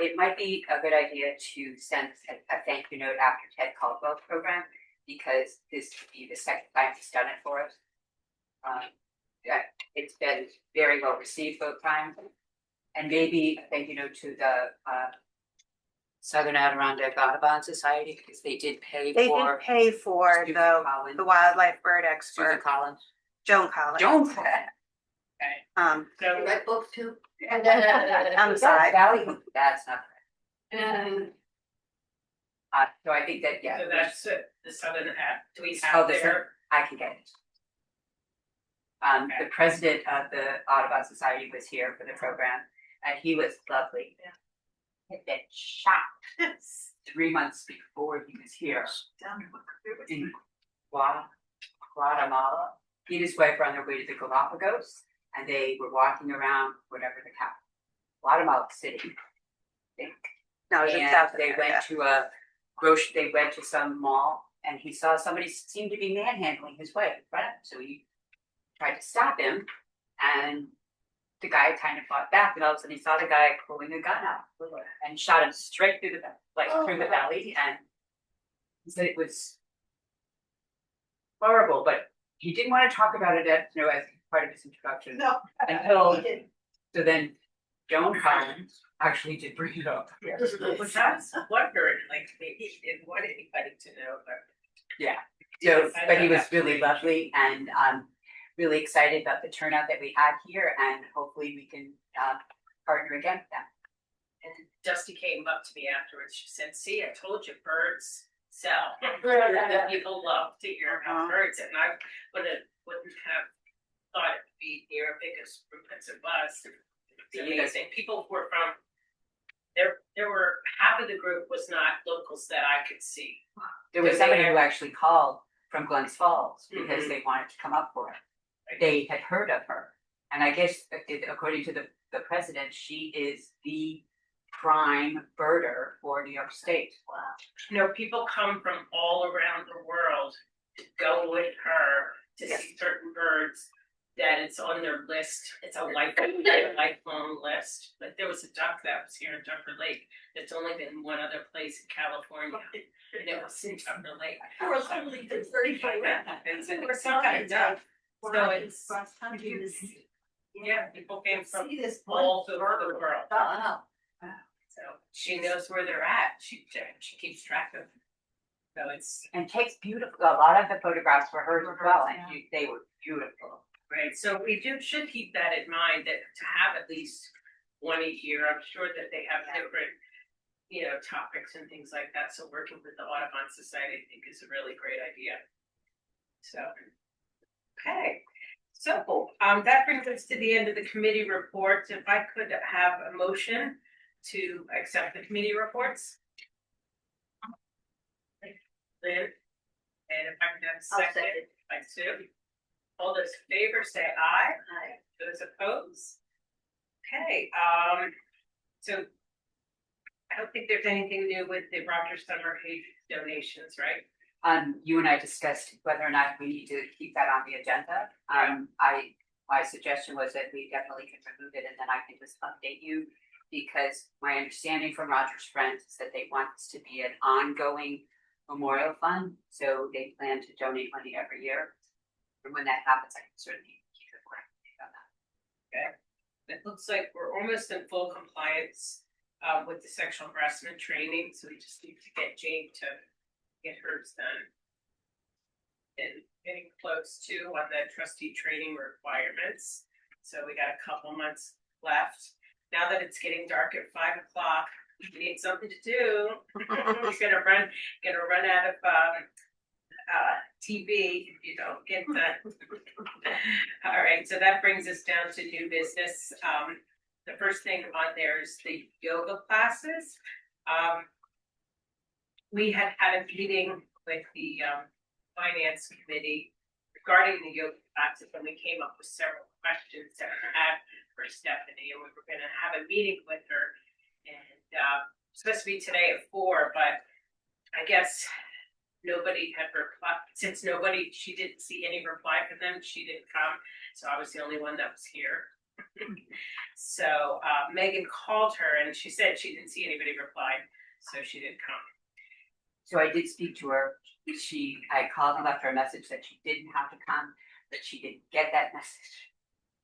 It might be a good idea to send a thank you note after Ted Caldwell's program, because this would be the second time he's done it for us. It's been very well received both times, and maybe a thank you note to the Southern Adirondack Audubon Society, because they did pay They for did pay for Susan the Collins. wildlife bird Susan expert, Collins. Joan Collins. Don't. So Write books too. On the side. Valley, that's not. So I think that, yeah. so that's it. The southern hat. Do we Oh, have this there? I can get it. The president of the Audubon Society was here for the program, and he was lovely. He had been shot 3 months before he was here in Guatemala. He and his wife were on their way to the Galapagos, and they were walking around whatever the capital, Guatemala City, I think. No, it's in And South they America. went to they went to some mall, and he saw somebody seemed to be manhandling his wife in front of him. So he tried to stop him, and the guy kind of fought back, and all of a sudden he saw the guy pulling a gun out and shot him straight through through the belly, and he said it was horrible, but he didn't want to talk about it as part of his introduction. No. Until so then Joan Collins actually did bring it up. Which I was wondering, like, maybe he didn't want anybody to know, but. Yeah. Yes, So, I but know he was that's really great. lovely, and really excited about the turnout that we had here, and hopefully we can partner again with them. And Dusty came up to me afterwards. She said, "See, I told you, birds sell." And people love to hear about birds, and I wouldn't have thought it would be near as big as as it was. It's amazing. People were from there were half of the group was not locals that I could see. There was Did they somebody have- who actually called from Glens Falls because they wanted to come up for it. They had heard of her, and I guess according to the president, she is the prime birder for New York State. Wow. You know, people come from all around the world to go with her to see certain birds. That it's on their list. It's a lifelong list. Like there was a duck that was here in Tucker Lake. It's only been one other place in California, and it was in Tucker Lake. We're only the 35 It's some kind of duck. So it's yeah, people came from See this all over the world. Wow. So she knows where they're at. She keeps track of. So it's And takes beautiful. A lot of the photographs were hers as well, and they were beautiful. great. So we should keep that in mind, that to have at least one a year. I'm sure that they have different, topics and things like that. So working with the Audubon Society, I think, is a really great idea. So, okay. So, that brings us to the end of the committee reports. If I could have a motion to accept the committee reports. Lynn, and if I can have a I'll second, second. by Sue. All those in favor, say aye. Aye. Those opposed? Okay, so I don't think there's anything new with the Roger Summer Hay donations, right? You and I discussed whether or not we need to keep that on the agenda. My suggestion was that we definitely can remove it and then I can just update you. Because my understanding from Roger's friends is that they want this to be an ongoing memorial fund. So they plan to donate money every year. And when that happens, I can certainly keep it on that. It looks like we're almost in full compliance with the sexual harassment training, so we just need to get Jane to get hers done. And getting close to on the trustee training requirements. So we got a couple months left. Now that it's getting dark at 5 o'clock, we need something to do. We're gonna run out of TV if you don't get that. All right, so that brings us down to new business. The first thing on there is the yoga classes. We had a meeting with the finance committee regarding the yoga classes, and we came up with several questions that we had for Stephanie, and we were gonna have a meeting with her. And it's supposed to be today at 4, but I guess nobody had replied. Since she didn't see any reply from them, she didn't come. So I was the only one that was here. So Megan called her and she said she didn't see anybody reply, so she didn't come. So I did speak to her. I called and left her a message that she didn't have to come, that she didn't get that message.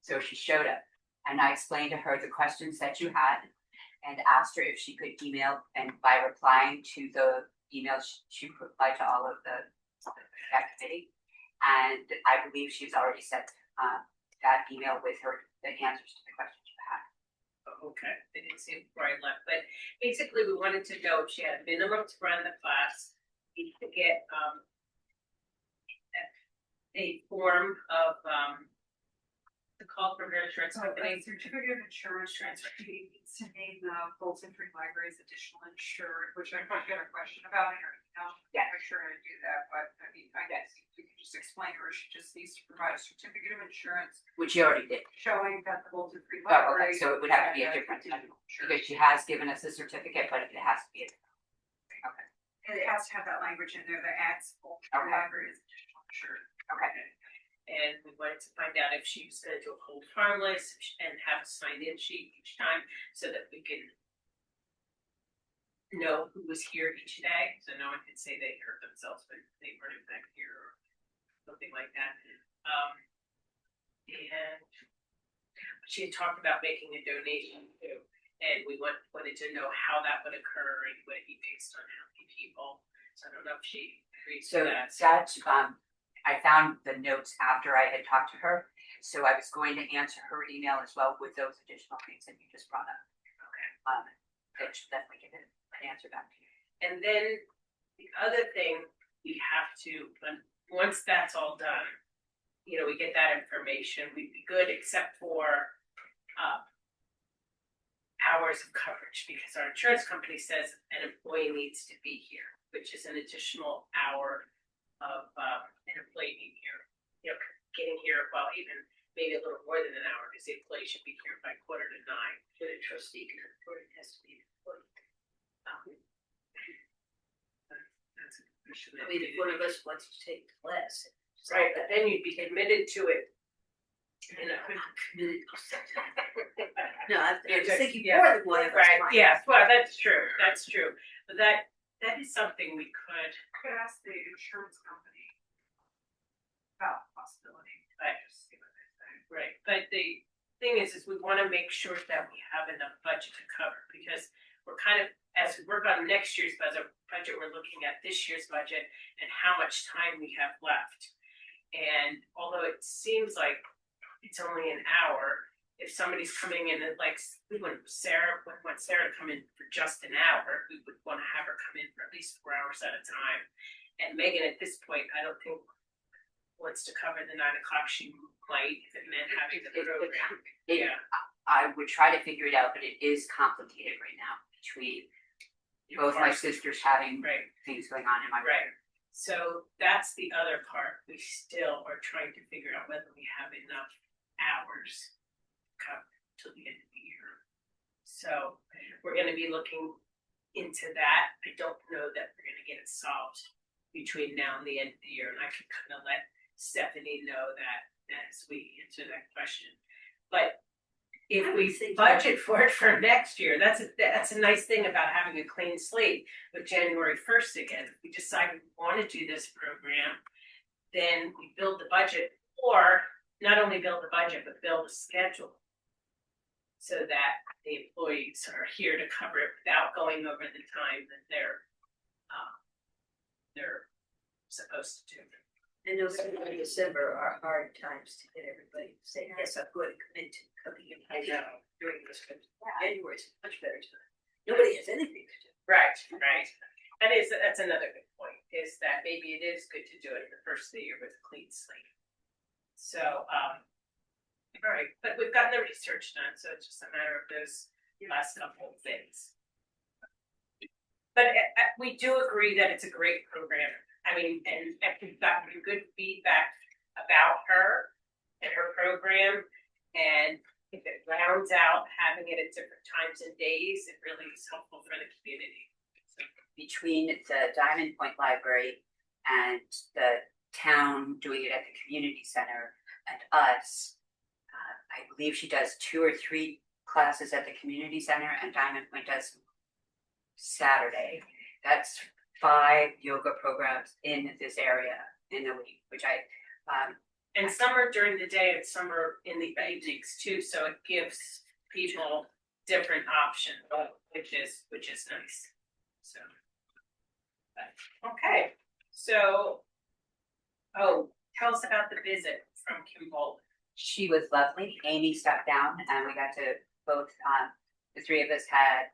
So she showed up and I explained to her the questions that you had and asked her if she could email, and by replying to the email, she replied to all of that committee. And I believe she's already sent that email with the answers to the questions you had. Okay, I didn't see it before I left, but basically we wanted to know if she had a minimum to run the class. We need to get a form of the call from her insurance company. Certificate of insurance transfer, he needs to name the Bolton Free Library's additional insured, which I might get a question about in her email. Yeah. I'm sure to do that, but I mean, I guess you could just explain to her, she just needs to provide a certificate of insurance Which she already did. showing that the Bolton Free Oh, Library. okay, so it would have to be a different type, because she has given us a certificate, but it has to be a different. Okay. And it has to have that language in there that adds Bolton Free Okay. Library as additional insured. Okay. And we wanted to find out if she was gonna do a hold harmless and have a signed in sheet each time so that we can know who was here each day. So no one could say they hurt themselves, but they weren't in fact here or something like that. And she had talked about making a donation too. And we wanted to know how that would occur and would it be based on how many people. So I don't know if she agrees So to that. I found the notes after I had talked to her, so I was going to answer her email as well with those additional things that you just brought up. Okay. That should definitely give it an answer back to you. And then the other thing we have to, once that's all done, we get that information, we'd be good except for hours of coverage, because our insurance company says an employee needs to be here, which is an additional hour of an employee being here, getting here, well, even maybe a little more than an hour, because the employee should be here by 8:45. But a trustee can report it has to be important. That's a question. I mean, if one of us wants to take the class. Right, but then you'd be committed to it. I'm not committed to something. No, I was thinking Yeah. more than one of us. Right, might. yes, well, that's true, but that is something we Could ask the insurance company about the possibility. Right. Just see what they say. right, but the thing is we wanna make sure that we have enough budget to cover, because we're kind of, as we work on next year's budget, we're looking at this year's budget and how much time we have left. And although it seems like it's only an hour, if somebody's coming in and we want Sarah to come in for just an hour, we would want to have her come in for at least 4 hours at a time. And Megan, at this point, I don't think wants to cover the 9 o'clock. She might, if it meant having the program. Yeah. I would try to figure it out, but it is complicated right now between both my sisters having Right, things going on in my right. So that's the other part. We still are trying to figure out whether we have enough hours come till the end of the year. So we're gonna be looking into that. I don't know that we're gonna get it solved between now and the end of the year, and I can kind of let Stephanie know that as we answer that question. But if we budget for it for next year, that's a nice thing about having a clean slate with January 1st again. If we decide we want to do this program, then we build the budget, or not only build the budget, but build a schedule so that the employees are here to cover it without going over the time that they're supposed to do. And November and December are hard times to get everybody to say, yes, I'm going to commit to coming in. I know. During this, January is a much better time. Nobody has anything to do. Right. That's another good point, is that maybe it is good to do it the first of the year with a clean slate. So, all right, but we've gotten the research done, so it's just a matter of those last couple of things. But we do agree that it's a great program. I mean, and we've gotten good feedback about her and her program, and if it rounds out having it at different times and days, it really is helpful for the community. So, Between the Diamond Point Library and the town doing it at the community center and us, I believe she does 2 or 3 classes at the community center, and Diamond Point does Saturday. That's 5 yoga programs in this area in the week, which and some are during the day and some are in the evenings too, so it gives people different options, which is nice. So, okay, so, tell us about the visit from Kim Bolton. she was lovely. Amy stepped down, and we got to both. The 3 of us had.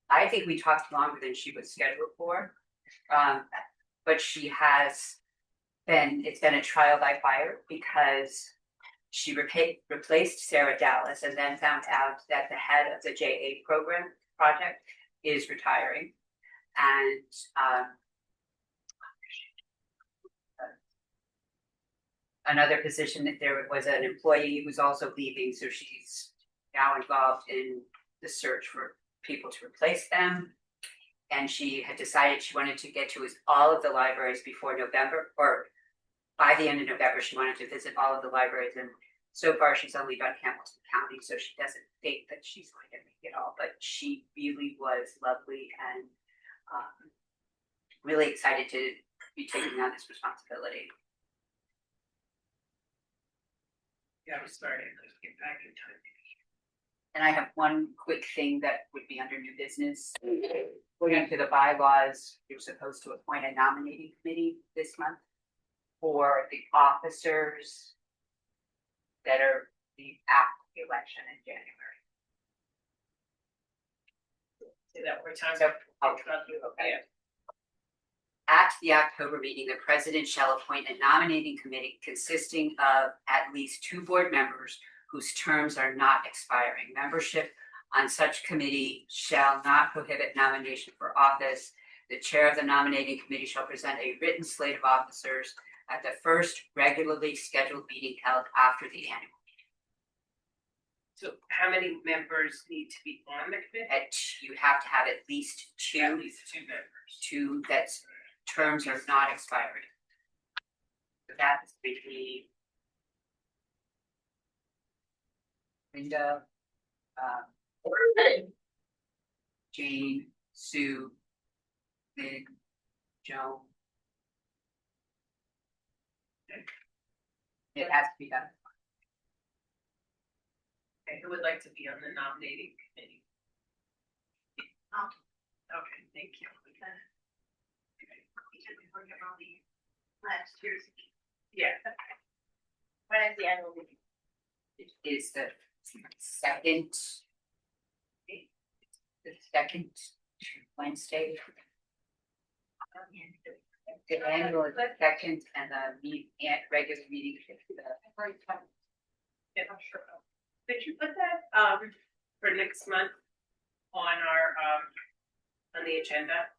I think we talked longer than she was scheduled for, but she has been. It's been a trial by fire because she replaced Sarah Dallas, and then found out that the head of the JA project is retiring, and another position that there was an employee who's also leaving, so she's now involved in the search for people to replace them. And she had decided she wanted to get to all of the libraries before November, or by the end of November, she wanted to visit all of the libraries. And so far, she's only done Hamilton County, so she doesn't think that she's going to make it all. But she really was lovely and really excited to be taking on this responsibility. Yeah, I'm sorry, let's get back in time. And I have one quick thing that would be under new business. According to the bylaws, you're supposed to appoint a nominating committee this month for the officers that are after the election in January. Say that one more time. So, Okay. At the October meeting, the president shall appoint a nominating committee consisting of at least 2 board members whose terms are not expiring. Membership on such committee shall not prohibit nomination for office. The chair of the nominating committee shall present a written slate of officers at the first regularly scheduled meeting held after the annual. So how many members need to be on the committee? You have to have at least 2. At least 2 members. 2 that terms are not expiring. So that's between Linda, Jane, Sue, Lynn, Joan. It has to be done. Okay, who would like to be on the nominating committee? Okay, thank you. Last year's. Yeah. When is the annual meeting? It is the second Wednesday. The annual is the second, and the regular meeting is the Yeah, I'm sure. Did you put that for next month on our on the agenda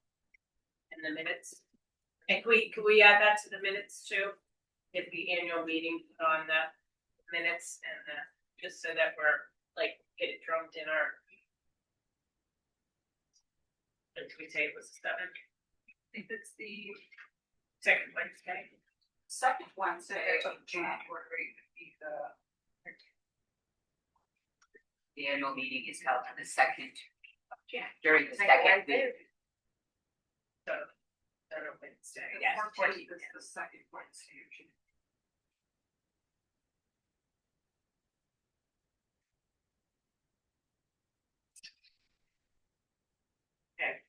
in the minutes? And can we add that to the minutes too? If the annual meeting on the minutes and just so that we're like, get it drummed in our. Did we say it was the 7th? I think it's the second Wednesday. Second Wednesday of January would be the annual meeting is held on the second of January, during the second week. So, Wednesday. Yes. Yes. The second Wednesday of June. Okay.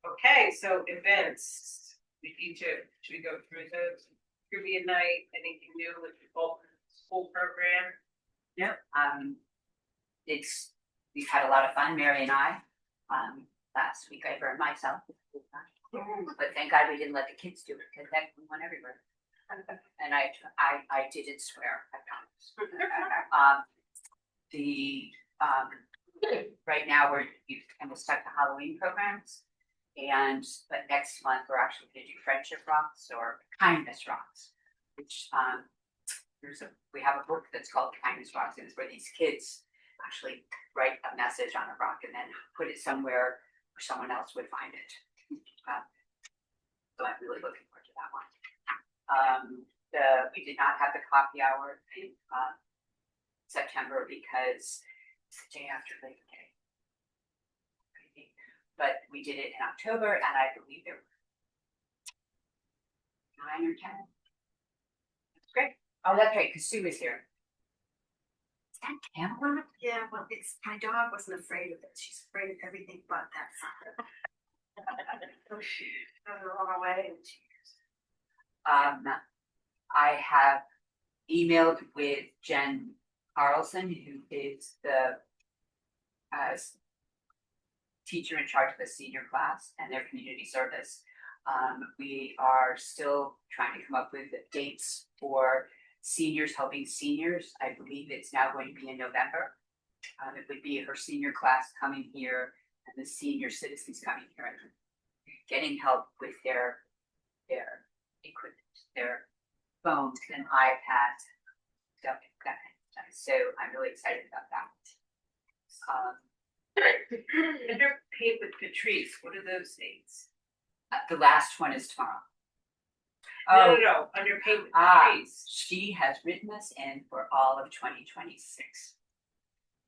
Okay, so events, should we go through those? Trivia night, anything new with the Bolton school program? Yep. We've had a lot of fun, Mary and I. Last week I burned myself. But thank God we didn't let the kids do it because that went everywhere. And I didn't swear, I promise. Right now we're kind of stuck to Halloween programs. But next month we're actually gonna do friendship rocks or kindness rocks, which we have a book that's called Kindness Rocks, and it's where these kids actually write a message on a rock and then put it somewhere where someone else would find it. So I'm really looking forward to that one. We did not have the coffee hour in September because it's the day after Labor Day. But we did it in October, and I believe there were 9 or 10. That's great. Oh, that's right, because Sue was here. Is that Camelot? Yeah, well, it's, my dog wasn't afraid of it. She's afraid of everything but that sucker. Never run away in 2 years. I have emailed with Jen Carlson, who is the teacher in charge of the senior class and their community service. We are still trying to come up with dates for seniors helping seniors. I believe it's now going to be in November. It would be her senior class coming here and the senior citizens coming here and getting help with their equipment, their phones and iPads, stuff like that. So I'm really excited about that. Under Paid with Patrice, what are those dates? The last one is tomorrow. No, under Paid with Patrice. She has written us in for all of 2026.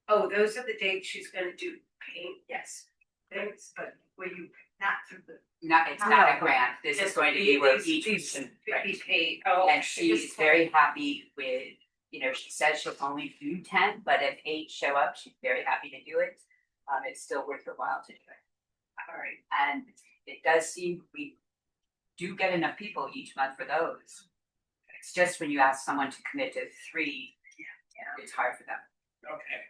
Oh, those are the dates she's gonna do paint, Yes. things, but Were you not through the? It's not a grant. This is going to be where each person. be paid, oh. And she's very happy with, she says she'll only do 10, but if 8 show up, she's very happy to do it. It's still worth her while to do it. All right. And it does seem we do get enough people each month for those. It's just when you ask someone to commit to 3, it's hard for them. Okay.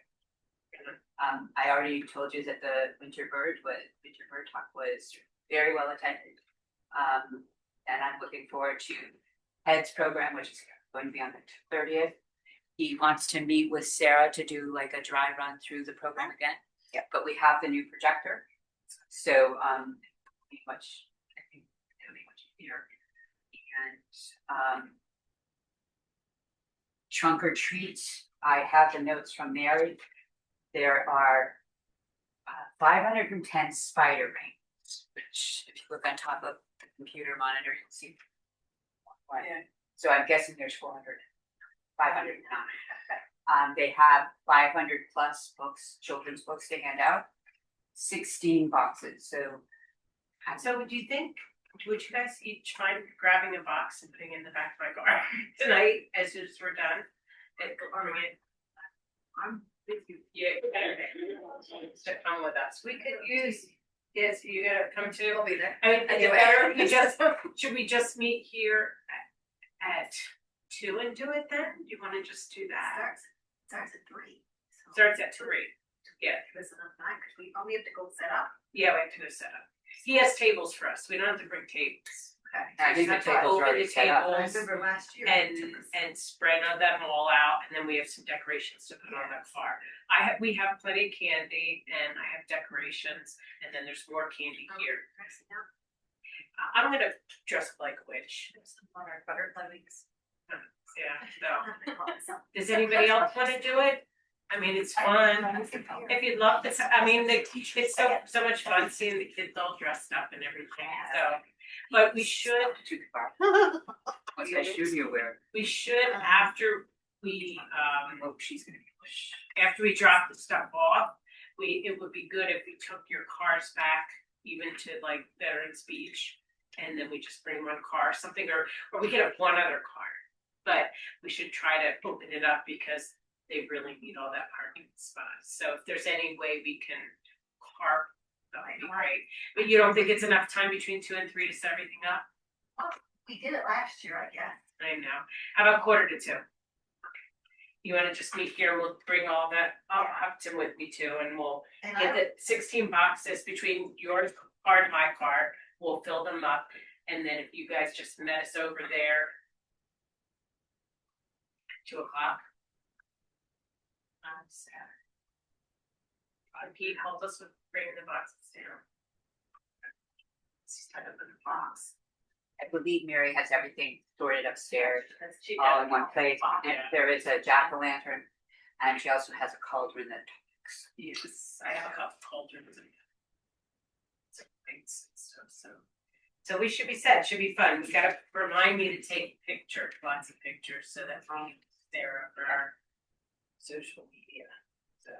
I already told you that the Winter Bird Talk was very well attended. And I'm looking forward to Ed's program, which is going to be on the 30th. He wants to meet with Sarah to do like a dry run through the program again. Yeah. But we have the new projector. So it'll be much easier. And trunk or treat, I have the notes from Mary. There are 510 spider rings, which if you look on top of the computer monitor, you'll see. Yeah. So I'm guessing there's 509. They have 500 plus books, children's books to hand out, 16 boxes. So would you guys each mind grabbing a box and putting it in the back of my car tonight as soon as we're done? And bring it. I'm with you. Yeah, to come with us. We could use, yes, you gotta come too. I'll be there. Should we just meet here at 2 and do it then? Do you wanna just do that? Starts at 3. So Starts at 3. Yeah. there's enough time because we only have to go set up. Yeah, we have to go set up. He has tables for us. We don't have to bring tables. I think the Just have to tables are open already the set up. I tables remember last year. and spread them all out, and then we have some decorations to put on that car. We have plenty of candy, and I have decorations, and then there's more candy here. I'm gonna dress up like a witch. Butterfly wings. Yeah, so, does anybody else wanna do it? I mean, it's fun. If you'd love to, I mean, it's so much fun seeing the kids all dressed up and everything, so. But we should, Too far. What size shoes do you wear? we should, after we, Oh, she's gonna be pushed. after we drop the stuff off, it would be good if we took your cars back even to like Veterans Beach. And then we just bring one car, something, or we could have one other car. But we should try to open it up because they really need all that parking spots. So if there's any way we can carve, that would be great. But you don't think it's enough time between 2 and 3 to set everything up? We did it last year, I guess. I know. How about 1:45? You wanna just meet here, we'll bring all that, I'll have Tim with me too, and we'll And get the 16 boxes between your car and my car, we'll fill them up, and then if you guys just met us over there. 2:00. On Saturday. Pete helped us with bringing the boxes down. She's tied up in the box. I believe Mary has everything sorted upstairs, She all does. in one place, and Yeah. there is a jack-o'-lantern, and she also has a cauldron that talks. Yes, I have a couple cauldrons and some things and stuff, so we should be set, it should be fun, we gotta remind me to take pictures, lots of pictures, so that we can share for our social media, so.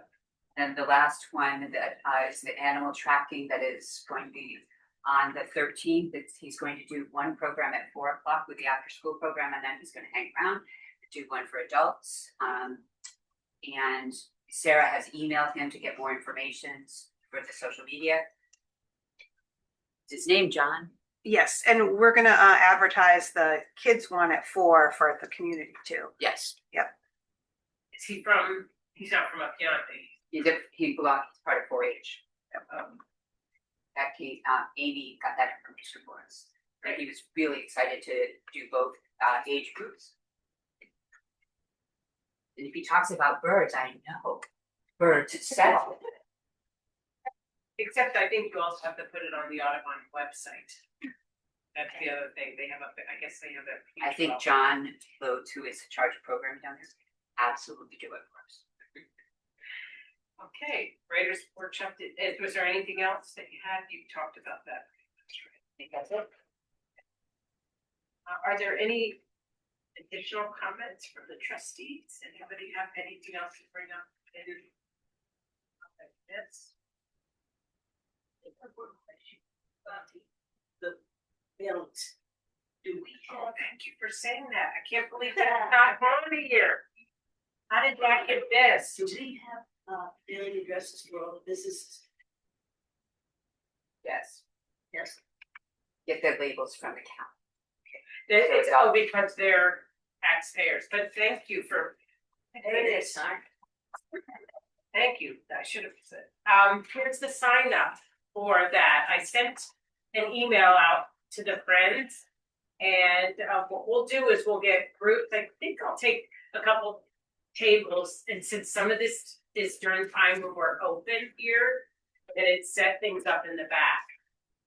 And the last one that is the animal tracking that is going to be on the 13th. He's going to do one program at 4:00 with the after-school program, and then he's going to hang around and do one for adults. And Sarah has emailed him to get more information for the social media. Is his name John? Yes, and we're gonna advertise the kids one at 4 for the community too. Yes. Is he he's not from up yonder, He's part of 4-H. um, Becky, Amy got that information for us. And he was really excited to do both age groups. And if he talks about birds, I know birds sell. except I think you also have to put it on the Audubon website. That's the other thing, I guess they have a. I think John Lodes, who is in charge of programming down there, absolutely do it for us. Okay, Raiders workshop, was there anything else that you had? You talked about that. I think that's it. Are there any additional comments from the trustees? Anybody have anything else to bring up in? This? The balance. Do we Oh, have, thank you for saying that. I can't believe that's not on here. How did that get missed? do we have, billing addresses for all the businesses? Yes. Yes. Get the labels from the county. It's because they're taxpayers, but thank you for. There it is, sorry. Thank you, I should have said. Here's the sign up for that. I sent an email out to the friends. And what we'll do is we'll get groups, I think I'll take a couple tables, and since some of this is during time when we're open here, and it set things up in the back.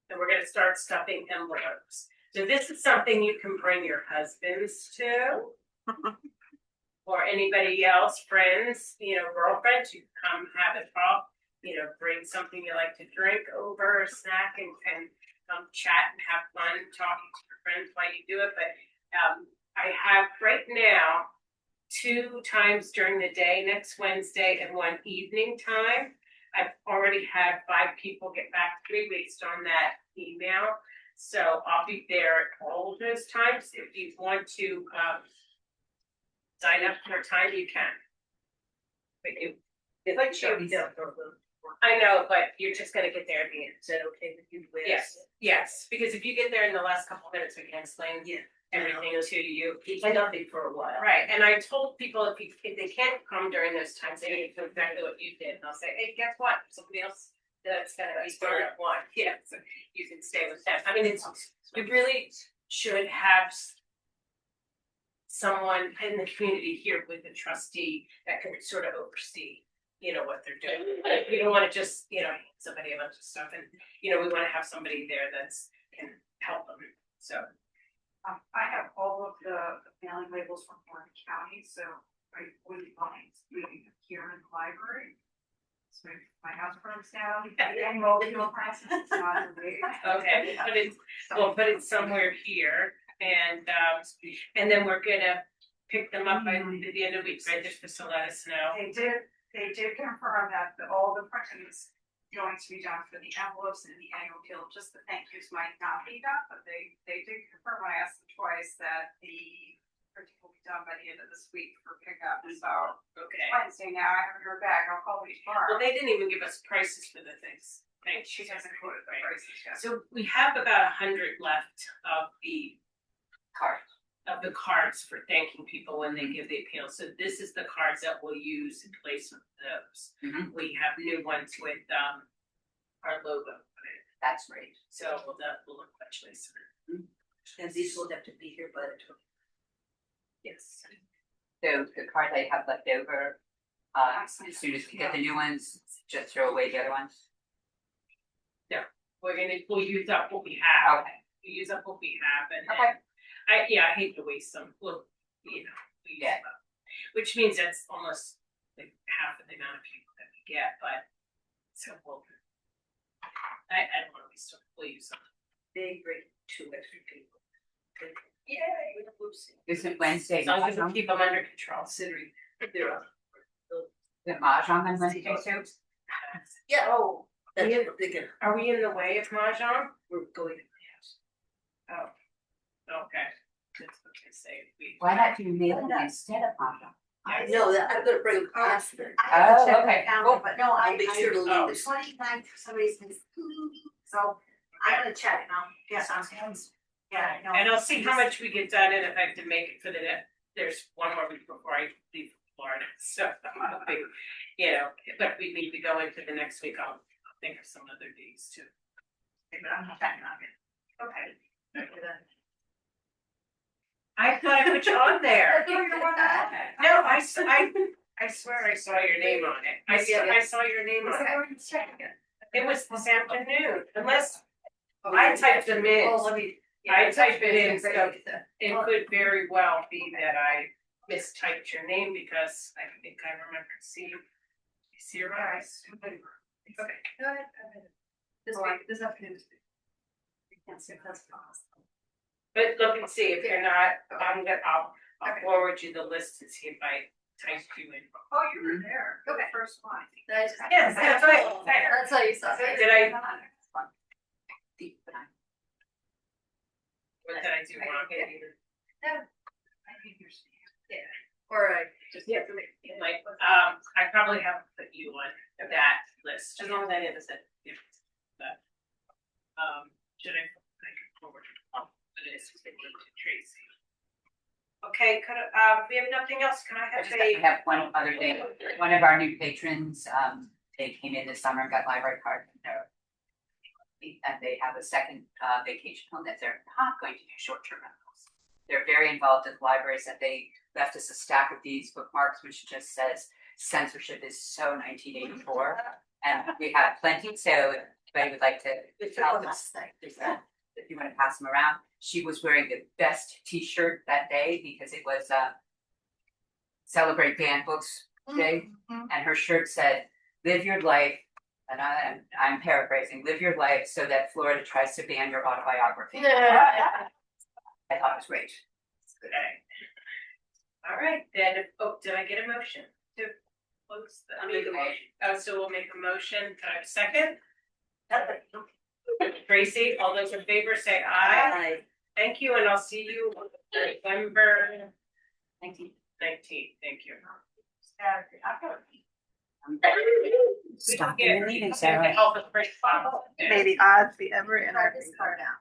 And we're gonna start stuffing envelopes. So this is something you can bring your husbands to. Or anybody else, friends, girlfriends, you can come have a talk, bring something you like to drink over, a snack, and chat and have fun talking to your friends while you do it. But I have right now 2 times during the day, next Wednesday and 1 evening time. I've already had 5 people get back to me based on that email. So I'll be there at all of those times. If you want to sign up for a time, you can. But it's like I know, but you're just gonna get there at the end. Is that okay with you? Liz? Yes, because if you get there in the last couple minutes, we can explain Yeah. everything to you. Keep it up for a while. Right, and I told people if they can't come during those times, they need to do exactly what you did. And I'll say, hey, guess what? Somebody else that's gonna be part of one, yeah, so you can stay with them. I mean, it's, we really should have someone in the community here with a trustee that can sort of oversee, you know, what they're doing. We don't wanna just, you know, somebody a bunch of stuff and, you know, we wanna have somebody there that's can help them, so. I have all of the mailing labels from Warren County, so I wouldn't mind leaving them here in the library. So if my house burns down, and roll the process, it's not a big. Okay, but it's, we'll put it somewhere here and then we're gonna pick them up by the end of the week, right, just to let us know. They did confirm that all the printing is going to be done for the envelopes and the annual bill, just the thank yous might not be done, but they did confirm when I asked them twice that the printing will be done by the end of this week for pickup, so. Okay. Wednesday now, I haven't heard back, I'll call you tomorrow. Well, they didn't even give us prices for the things. Thanks. She hasn't quoted the Right. prices yet. So we have about 100 left of the cards for thanking people when they give the appeal. So this is the cards that we'll use in place of those. Mhm. We have new ones with our logo on it. That's great. So that will look much nicer. And these will have to be here by the 20th. Yes. So the cards I have left over, as soon as we get the new ones, just throw away the other ones. We'll use up what we have. Okay. We use up what we have and Okay. I hate to waste them. Well, you know, we use Yeah. them up. Which means that's almost like half of the amount of people that we get, but so we'll. I don't want to waste them. We'll use them. They bring 2 extra people. Yay, whoopsie. Isn't Wednesday As long as we Mahjong? keep them under control. Considering they're up. The Mahjong on Wednesday too? Yeah, Oh, that's what they're gonna, are we in the way of mahjong? we're going to Oh, okay. That's what they say. Why not do mailing instead of Mahjong? No, I'm gonna bring a passport. Oh, okay, cool. But no, I'll make sure to leave oh. this. 29th, for some reason, so I'm gonna check now, yes, I'm, yeah, no. And I'll see how much we get done and if I have to make it for the there's one more week before I leave Florida, so I'm a big, you know, but we need to go into the next week. I'll think of some other days too. But I'm not checking on it. Okay. I thought I put you on there. No, I swear I saw your name on it. I saw your name on it. It was this afternoon, unless I typed them in. Oh, let me. I typed it in, so it could very well be that I mistyped your name because I think I remember seeing your eyes. Okay. This afternoon. But look and see, if you're not, I'll forward you the list and see if I typed you in. Oh, you were there, the first one. Nice. Yes, that's right. That's how you saw it. Did I, Deep benign. what did I do wrong? I think you're or I just. Yeah. Like, I probably have put you on that list, as long as I didn't say, yeah, but, should I forward, it is to Tracy. Okay, we have nothing else, can I I have just have one other thing. One of our new patrons, they came in this summer and got library card. And they have a second vacation home that they're not going to do short-term rentals. They're very involved in libraries, that they left us a stack of these bookmarks, which just says censorship is so 1984. And we have plenty, so if anybody would like to help us, if you want to pass them around. She was wearing the best t-shirt that day because it was Celebrate Banned Books Day. And her shirt said, live your life, and I'm paraphrasing, live your life so that Florida tries to ban your autobiography. I thought it was great. Okay. All right, then, did I get a motion to close the? I'll make a motion. Oh, so we'll make a motion, can I have a second? Tracy, all those in favor say aye. Thank you, and I'll see you on November 19th, thank you. Stop in the meeting, Sarah. Help us break. May the odds be ever in our This card out.